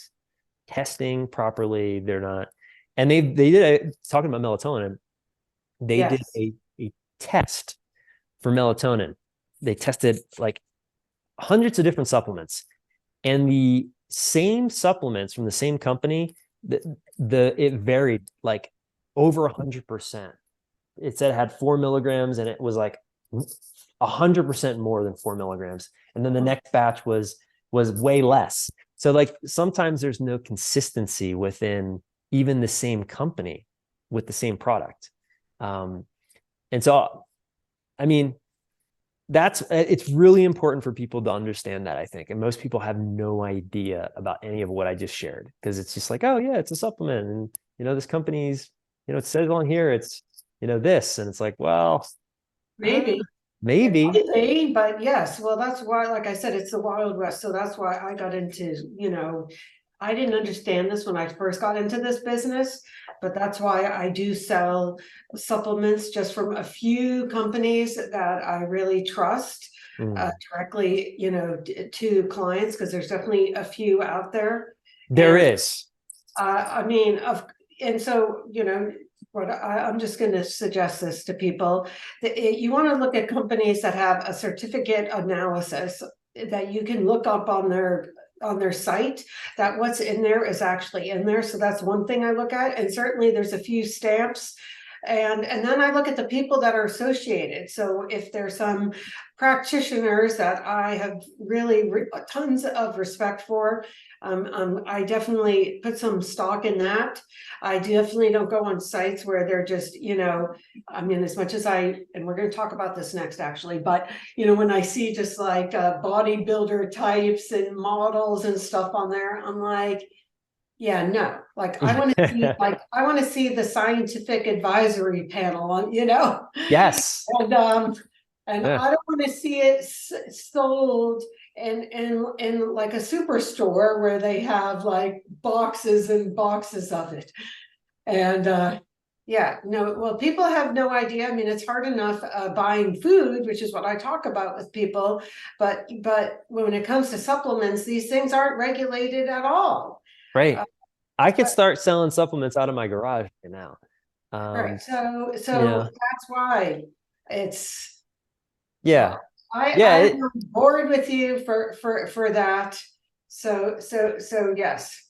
testing properly. They're not, and they did talking about melatonin. They did a test for melatonin. They tested like hundreds of different supplements, and the same supplements from the same company, it varied like over 100%. It said it had 4 milligrams, and it was like 100% more than 4 milligrams. And then the next batch was way less. So like sometimes there's no consistency within even the same company with the same product. And so, I mean, it's really important for people to understand that, I think. And most people have no idea about any of what I just shared, because it's just like, oh yeah, it's a supplement. And, this company's, it says on here, it's, this, and it's like, well, maybe. Maybe. But yes, well, that's why, like I said, it's the Wild West. So that's why I got into, I didn't understand this when I first got into this business, but that's why I do sell supplements just from a few companies that I really trust directly, to clients, because there's definitely a few out there. There is. I mean, and so, what I'm just going to suggest this to people, that you want to look at companies that have a certificate analysis that you can look up on their site, that what's in there is actually in there. So that's one thing I look at. And certainly there's a few stamps. And then I look at the people that are associated. So if there's some practitioners that I have really tons of respect for, I definitely put some stock in that. I definitely don't go on sites where they're just, as much as and we're going to talk about this next actually, but when I see just like bodybuilder types and models and stuff on there, I'm like, yeah, no, like I want to see the scientific advisory panel on, Yes. and I don't want to see it sold in like a superstore where they have like boxes and boxes of it. And Yeah, no, well, people have no idea. I mean, it's hard enough buying food, which is what I talk about with people, but when it comes to supplements, these things aren't regulated at all. Right. Uh, I could but start selling supplements out of my garage right now. right, You so know, that's why it's yeah. well, Yeah, I'm on board with you for that. So yes,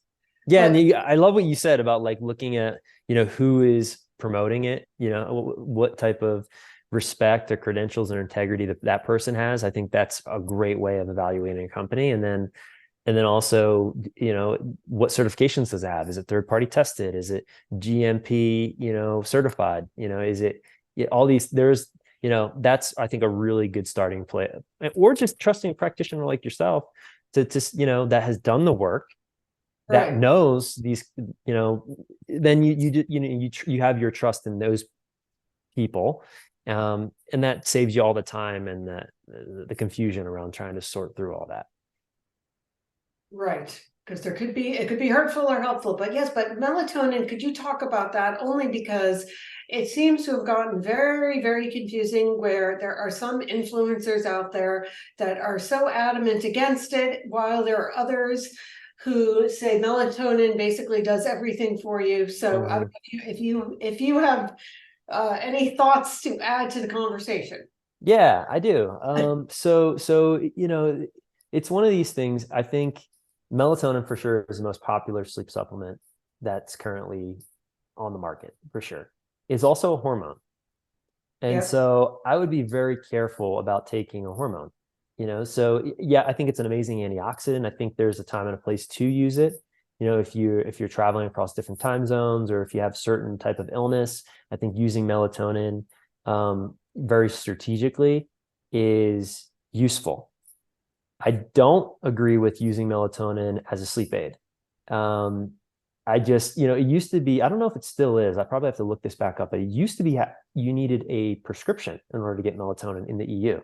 yeah, and but I love what you said about like looking at, who is promoting it, what type of respect or credentials or integrity that person has. I think that's a great way of evaluating a company. And then also, what certifications does it have? Is it third party tested? Is it GMP, certified? Is it, yeah, all these, that's, I think, a really good starting place. Or just trusting a practitioner like yourself that has done the work, that right. knows these, then you have your trust in those people. And that saves you all the time and the confusion around trying to sort through all that. Right, because it could be hurtful or helpful, but yes, but melatonin, could you talk about that? Only because it seems to have gotten very, very confusing where there are some influencers out there that are so adamant against it, while there are others who say melatonin basically does everything for you. So I don't Mhm. know if you have any thoughts to add to the conversation. Yeah, I do. So it's one of these things. I think melatonin for sure is the most popular sleep supplement that's currently on the market for sure. It's also a hormone. And Yep. so I would be very careful about taking a hormone. So yeah, I think it's an amazing antioxidant. I think there's a time and a place to use it. If you're traveling across different time zones, or if you have certain type of illness, I think using melatonin very strategically is useful. I don't agree with using melatonin as a sleep aid. Um, I just, it used to be, I don't know if it still is. I probably have to look this back up, but it used to be you needed a prescription in order to get melatonin in the EU.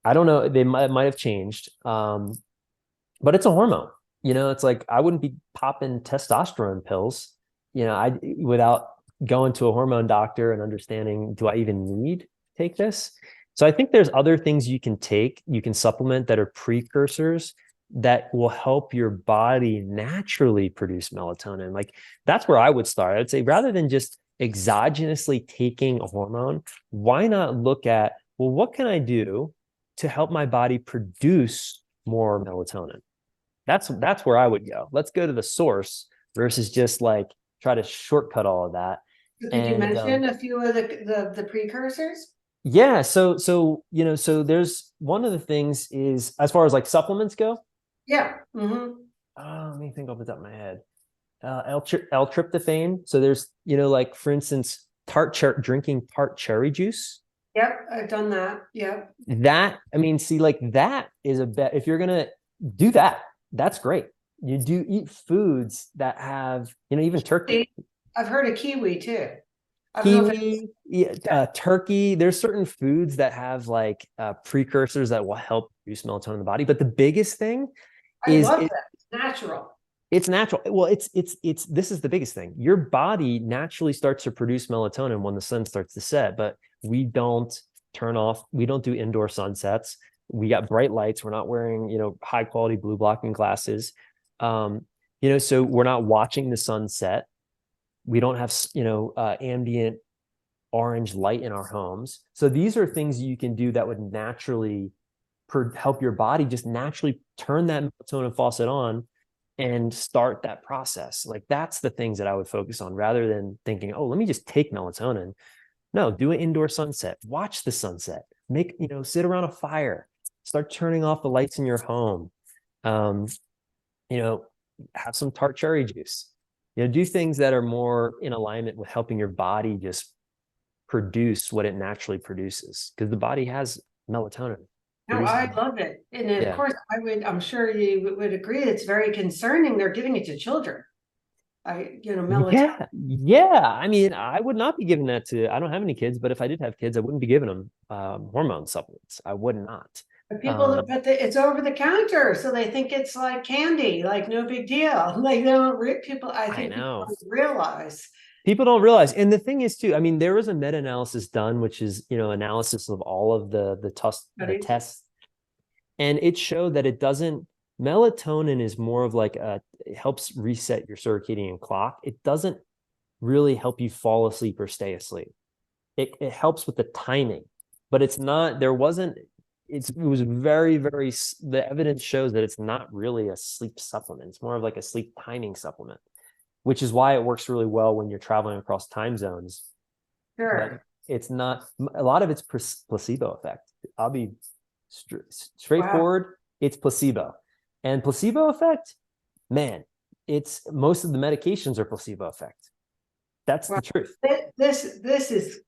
I don't know. Might have changed. But it's a hormone. It's like I wouldn't be popping testosterone pills, without going to a hormone doctor and understanding, do I even need to take this? So I think there's other things you can supplement that are precursors that will help your body naturally produce melatonin. Like that's where I would start. I'd say rather than just exogenously taking a hormone, why not look at, well, what can I do to help my body produce more melatonin? That's where I would go. Let's go to the source versus just like try to shortcut all of that. So could you And mention a few of the precursors? yeah, so there's one of the things is, as far as like supplements go. Yeah. Mm-hmm. Let me think off the top of my head. L-tryptophan. So there's, like for instance, drinking tart cherry juice. Yep, I've done that. Yep. That, I mean, see, like that is a bet. If you're gonna do that, that's great. You do eat foods that have, even turkey, See, I've heard of kiwi too. I don't know if it's kiwi, yeah, turkey. There's certain foods that have like precursors that will help produce melatonin in the body. But the biggest thing I is love that. It's natural. it's natural. Well, it's this is the biggest thing. Your body naturally starts to produce melatonin when the sun starts to set, but we don't do indoor sunsets. We got bright lights. We're not wearing, high quality blue blocking glasses. So we're not watching the sunset. We don't have, ambient orange light in our homes. So these are things you can do that would naturally help your body just naturally turn that melatonin faucet on and start that process. Like that's the things that I would focus on rather than thinking, oh, let me just take melatonin. No, do an indoor sunset, watch the sunset, sit around a fire, start turning off the lights in your home. Um, you know, have some tart cherry juice. Do things that are more in alignment with helping your body just produce what it naturally produces, because the body has melatonin. No, I Produces. love it. And of Yeah. course, I'm sure you would agree, it's very concerning. They're giving it to children. Melatonin. Yeah. Yeah. I mean, I would not be giving that to, I don't have any kids, but if I did have kids, I wouldn't be giving them hormone supplements. I would not. But Um, it's over the counter, so they think it's like candy, like no big deal. Like they don't people. I I think people know. don't realize. People don't realize. And the thing is too, I mean, there was a meta-analysis done, which is, analysis of all of the tests. And it showed that melatonin is more of like it helps reset your circadian clock. It doesn't really help you fall asleep or stay asleep. It helps with the timing, but it was very, very, the evidence shows that it's not really a sleep supplement. It's more of like a sleep timing supplement, which is why it works really well when you're traveling across time zones. Sure. But it's not, a lot of it's placebo effect. I'll be straightforward. Wow. It's placebo. And placebo effect, man, it's most of the medications are placebo effect. That's the truth. This is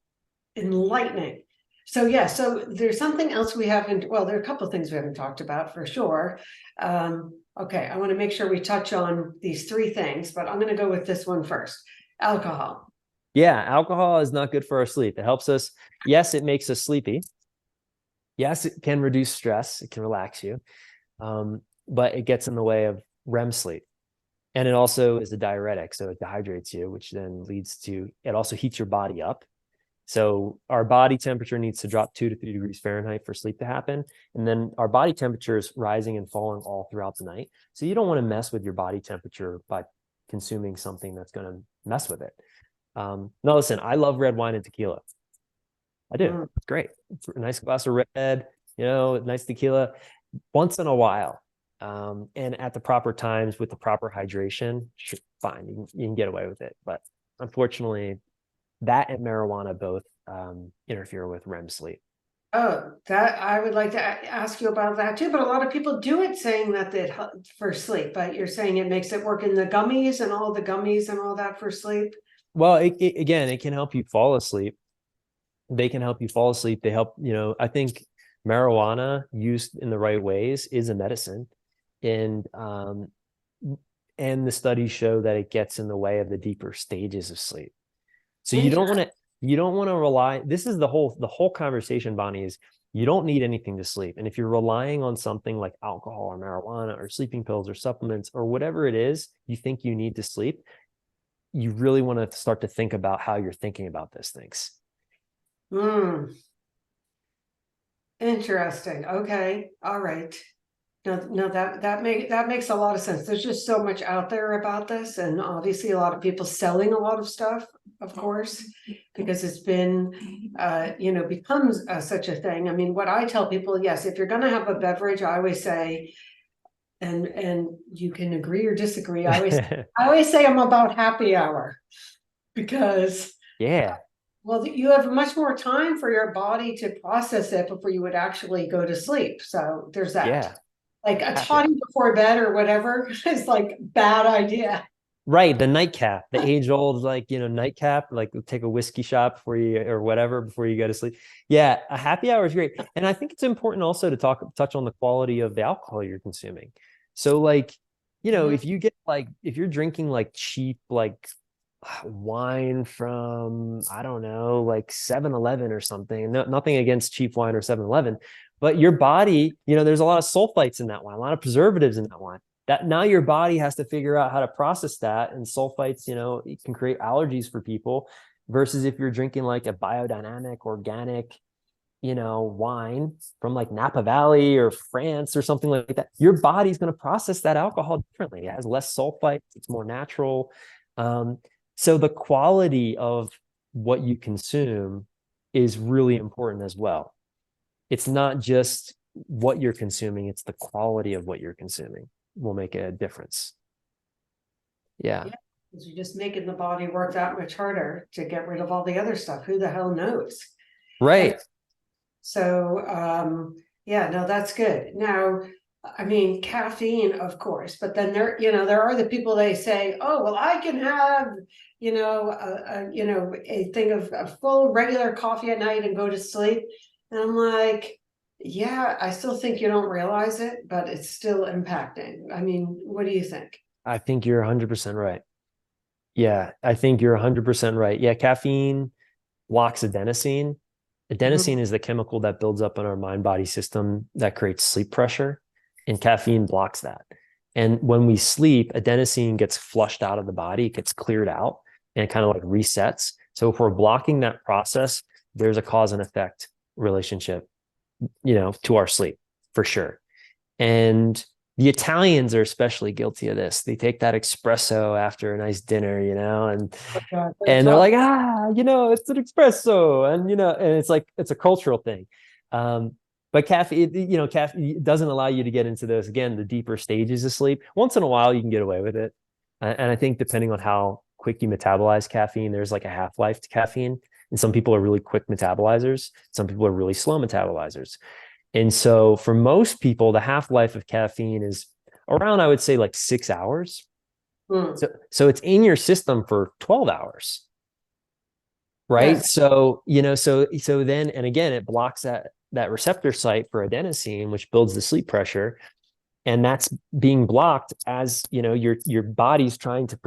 enlightening. So yeah, so there's something else we haven't, well, there are a couple of things we haven't talked about for sure. Okay, I want to make sure we touch on these three things, but I'm going to go with this one first. Alcohol. Yeah, alcohol is not good for our sleep. It helps us. Yes, it makes us sleepy. Yes, it can reduce stress. It can relax you. But it gets in the way of REM sleep. And it also is a diuretic. So it dehydrates you, which then leads to, it also heats your body up. So our body temperature needs to drop 2 to 3 degrees Fahrenheit for sleep to happen. And then our body temperature is rising and falling all throughout the night. So you don't want to mess with your body temperature by consuming something that's going to mess with it. No, listen, I love red wine and tequila. I do. It's great. It's a nice glass of red, nice tequila once in a while. And at the proper times with the proper hydration, sure, fine. You can get away with it. But unfortunately, that and marijuana both interfere with REM sleep. Oh, that I would like to ask you about that too. But a lot of people do it saying that it for sleep, but you're saying it makes it work in the gummies and all that for sleep. Well, again, it can help you fall asleep. They can help you fall asleep. They help, I think marijuana used in the right ways is a medicine. And the studies show that it gets in the way of the deeper stages of sleep. So you don't want to rely. This is the whole conversation, Bonni, is you don't need anything to sleep. And if you're relying on something like alcohol or marijuana or sleeping pills or supplements or whatever it is you think you need to sleep, you really want to start to think about how you're thinking about those things. Interesting. Okay. All right. No, that makes a lot of sense. There's just so much out there about this, and obviously a lot of people selling a lot of stuff, of course, because it's been, becomes such a thing. I mean, what I tell people, yes, if you're going to have a beverage, I always say, and you can agree or disagree. I always say I'm about happy hour, because well, you have much more time for your body to process it before you would actually go to sleep. So there's that. Yeah. Like a toddy before bed or whatever is like bad idea. Right. The nightcap, the age old, nightcap, like take a whiskey shot before you go to sleep. Yeah. A happy hour is great. And I think it's important also to touch on the quality of the alcohol you're consuming. So if you're drinking cheap, wine from, I don't know, 7-Eleven or something, nothing against cheap wine or 7-Eleven, but your body, there's a lot of sulfites in that wine, a lot of preservatives in that wine, that now your body has to figure out how to process that. And sulfites, it can create allergies for people, versus if you're drinking a biodynamic, organic, wine from Napa Valley or France or something like that, your body's going to process that alcohol differently. It has less sulfite. It's more natural. So the quality of what you consume is really important as well. It's not just what you're consuming, it's the quality of what you're consuming will make a difference. Yeah. Because you're just making the body work that much harder to get rid of all the other stuff. Who the hell knows? Right. And so, no, that's good. Now, I mean, caffeine, of course, but then there are the people, they say, oh, well, I can have, a thing of a full regular coffee at night and go to sleep. And I'm like, yeah, I still think you don't realize it, but it's still impacting. I mean, what do you think? I think you're 100% right. Yeah, I think you're 100% right. Yeah, caffeine blocks adenosine. Adenosine is the chemical that builds up in our mind-body system that creates sleep pressure, and caffeine blocks that. And when we sleep, adenosine gets flushed out of the body, it gets cleared out. and kind of like resets. So if we're blocking that process, there's a cause and effect relationship, to our sleep for sure. And the Italians are especially guilty of this. They take that espresso after a nice dinner, and they're like, it's an espresso. And it's like, it's a cultural thing. But caffeine doesn't allow you to get into those, again, the deeper stages of sleep. Once in a while, you can get away with it. And I think depending on how quick you metabolize caffeine, there's like a half-life to caffeine. And some people are really quick metabolizers. Some people are really slow metabolizers. And so for most people, the half-life of caffeine is around, I would say, like 6 hours. So it's in your system for 12 hours. Right. Yes. So then, and again, it blocks that receptor site for adenosine, which builds the sleep pressure. And that's being blocked as, your body's trying to,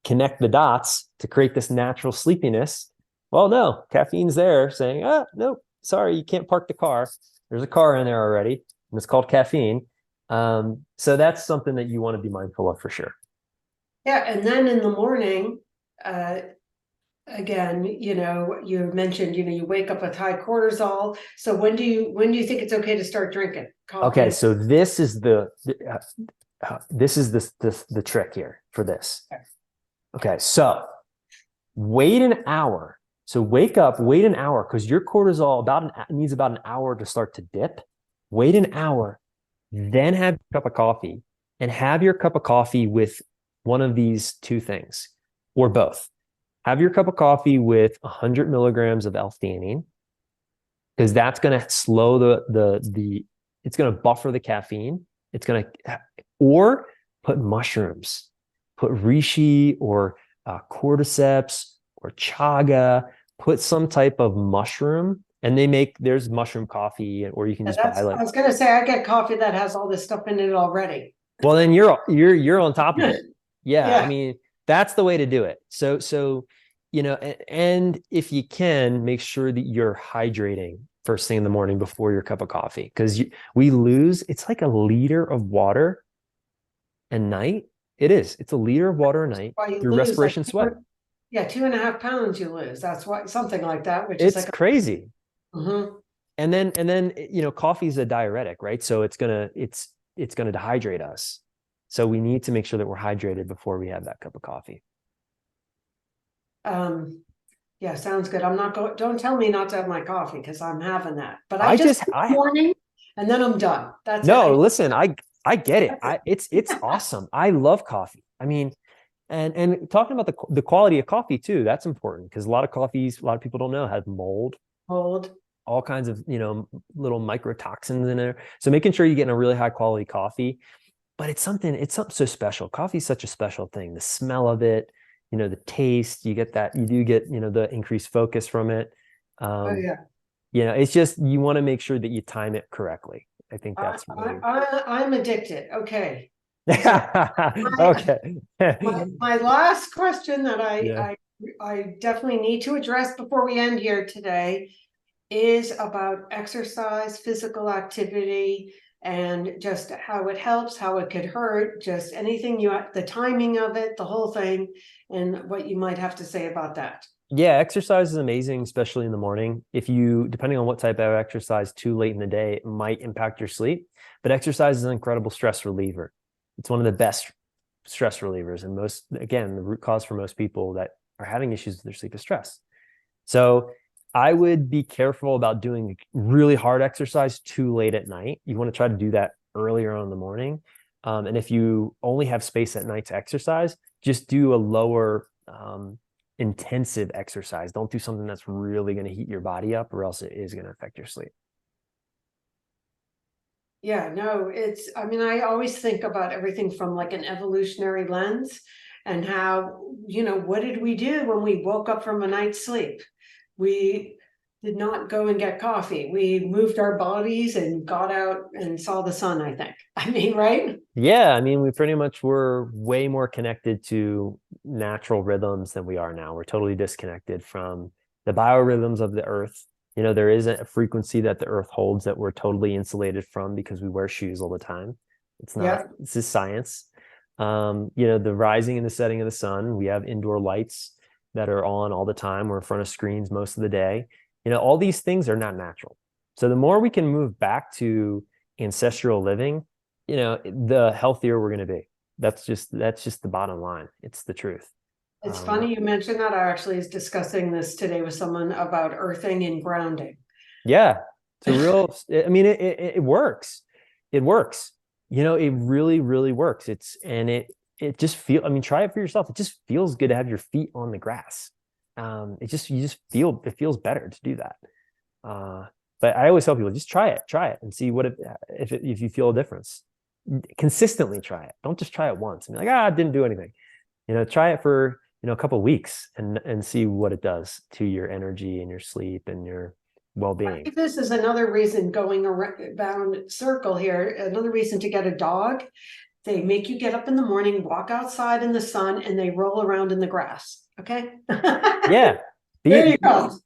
connect the dots to create this natural sleepiness. Well, no, caffeine's there saying, no, sorry, you can't park the car. There's a car in there already, and it's called caffeine. So that's something that you want to be mindful of for sure. Yeah. And then in the morning, again, you mentioned, you wake up with high cortisol. So when do you think it's okay to start drinking coffee? Okay. So this is the trick here for this. Okay. So wait an hour. So wake up, wait an hour, because your cortisol needs about an hour to start to dip. Wait an hour, then have a cup of coffee, and have your cup of coffee with one of these two things, or both. Have your cup of coffee with 100 milligrams of L-theanine, because that's going to slow it's going to buffer the caffeine. Or put mushrooms, put reishi or cordyceps or chaga. Put some type of mushroom, and there's mushroom coffee, or you can just buy like. I was going to say, I get coffee that has all this stuff in it already. Well, then you're on top of it. Yeah. I mean, that's the way to do it. So, and if you can, make sure that you're hydrating first thing in the morning before your cup of coffee, because it's like a liter of water a night. It's a liter of water a night through respiration, sweat. Yeah, 2.5 pounds you lose. That's why, something like that, which is like crazy. Mm-hmm. And then coffee is a diuretic, right? So it's gonna dehydrate us. So we need to make sure that we're hydrated before we have that cup of coffee. Yeah, sounds good. Don't tell me not to have my coffee, because I'm having that. But morning and then I'm done. That's no, listen, I get it. It's awesome. I love coffee. I mean, and talking about the quality of coffee too, that's important, because a lot of people don't know, have mold, all kinds of, little microtoxins in there. So making sure you're getting a really high quality coffee, but it's something so special. Coffee is such a special thing. The smell of it, the taste, you do get, the increased focus from it. It's just, you want to make sure that you time it correctly. I think that's really I'm addicted. Okay. Okay. My last question that I definitely need to address before we end here today is about exercise, physical activity, and just how it helps, how it could hurt, just anything the timing of it, the whole thing, and what you might have to say about that. Yeah, exercise is amazing, especially in the morning. Depending on what type of exercise, too late in the day, it might impact your sleep. But exercise is an incredible stress reliever. It's one of the best stress relievers. And the root cause for most people that are having issues with their sleep is stress. So I would be careful about doing really hard exercise too late at night. You want to try to do that earlier on in the morning. And if you only have space at night to exercise, just do a lower intensive exercise. Don't do something that's really going to heat your body up, or else it is going to affect your sleep. Yeah, no, I always think about everything from like an evolutionary lens, and how, what did we do when we woke up from a night's sleep? We did not go and get coffee. We moved our bodies and got out and saw the sun, I think. Right? Yeah. We pretty much were way more connected to natural rhythms than we are now. We're totally disconnected from the biorhythms of the earth. There isn't a frequency that the earth holds that we're totally insulated from, because we wear shoes all the time. It's not, It's just science. The rising and the setting of the sun, we have indoor lights. that are on all the time. We're in front of screens most of the day. All these things are not natural. So the more we can move back to ancestral living, the healthier we're going to be. That's just the bottom line. It's the truth. It's funny you mentioned that. I actually was discussing this today with someone about earthing and grounding. Yeah, it's a real, I mean, it works. It works. It really, really works. It just I mean, try it for yourself. It just feels good to have your feet on the grass. It feels better to do that. But I always tell people, just try it and see if you feel a difference. Consistently try it. Don't just try it once and be like, it didn't do anything. Try it for, a couple of weeks and see what it does to your energy and your sleep and your well-being. This is another reason, going around circle here, another reason to get a dog. They make you get up in the morning, walk outside in the sun, and they roll around in the grass. Okay. Yeah. There you go.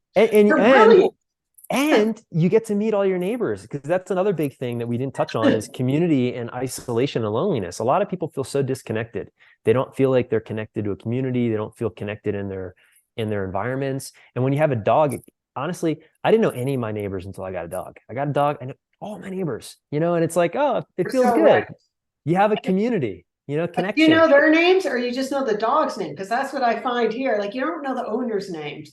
And you get to meet all your neighbors, because that's another big thing that we didn't touch on is community and isolation and loneliness. A lot of people feel so disconnected. They don't feel like they're connected to a community. They don't feel connected in their environments. And when you have a dog, honestly, I didn't know any of my neighbors until I got a dog. I got a dog, I know all my neighbors, and it's like, it feels good. Right. You have a community, connection. Do you know their names, or you just know the dog's name? Because that's what I find here. Like, you don't know the owner's names.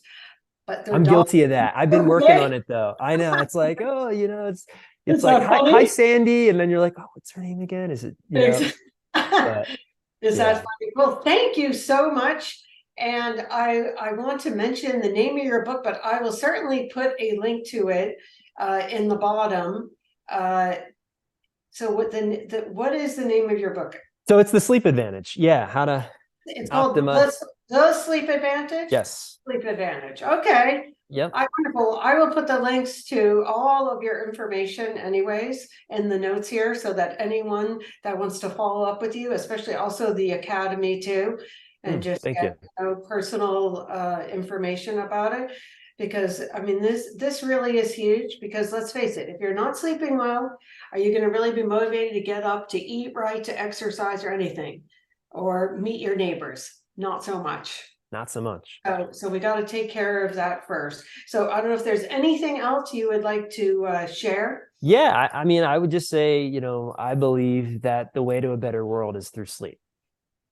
But I'm guilty of that. I've been working on it though. I know. It's like, it's like, hi, Sandy. And then you're like, what's her name again? Is it, Is that funny? Well, thank you so much. And I want to mention the name of your book, but I will certainly put a link to it in the bottom. So what is the name of your book? So it's The Sleep Advantage. Yeah. How to It's called The Sleep Advantage? Yes. Sleep Advantage. Okay. Yep. Wonderful. I will put the links to all of your information anyways in the notes here, so that anyone that wants to follow up with you, especially also the Academy too, and just get personal information about it. Because I mean, this really is huge, because let's face it, if you're not sleeping well, are you going to really be motivated to get up, to eat right, to exercise, or anything, or meet your neighbors? Not so much. Not so much. So we got to take care of that first. So I don't know if there's anything else you would like to share. Yeah, I mean, I would just say, I believe that the way to a better world is through sleep.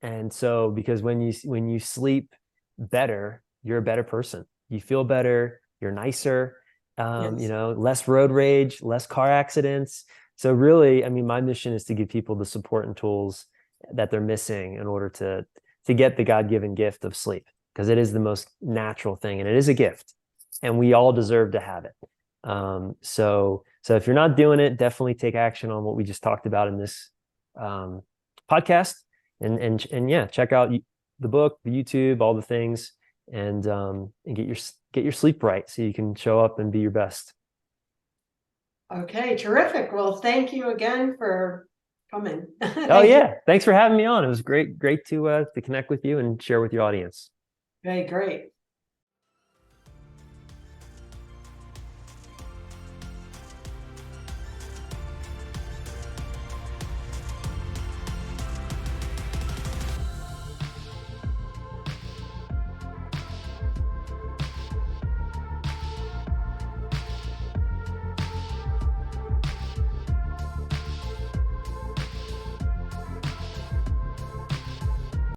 And so, because when you sleep better, you're a better person. You feel better, you're nicer, less road rage, less car accidents. So really, I mean, my mission is to give people the support and tools that they're missing in order to get the God-given gift of sleep, because it is the most natural thing and it is a gift and we all deserve to have it. So if you're not doing it, definitely take action on what we just talked about in this podcast, and yeah, check out the book, the YouTube, all the things, and get your sleep right so you can show up and be your best. Okay, terrific. Well, thank you again for coming. Yeah, thanks for having me on. It was great to connect with you and share with your audience. Okay, great.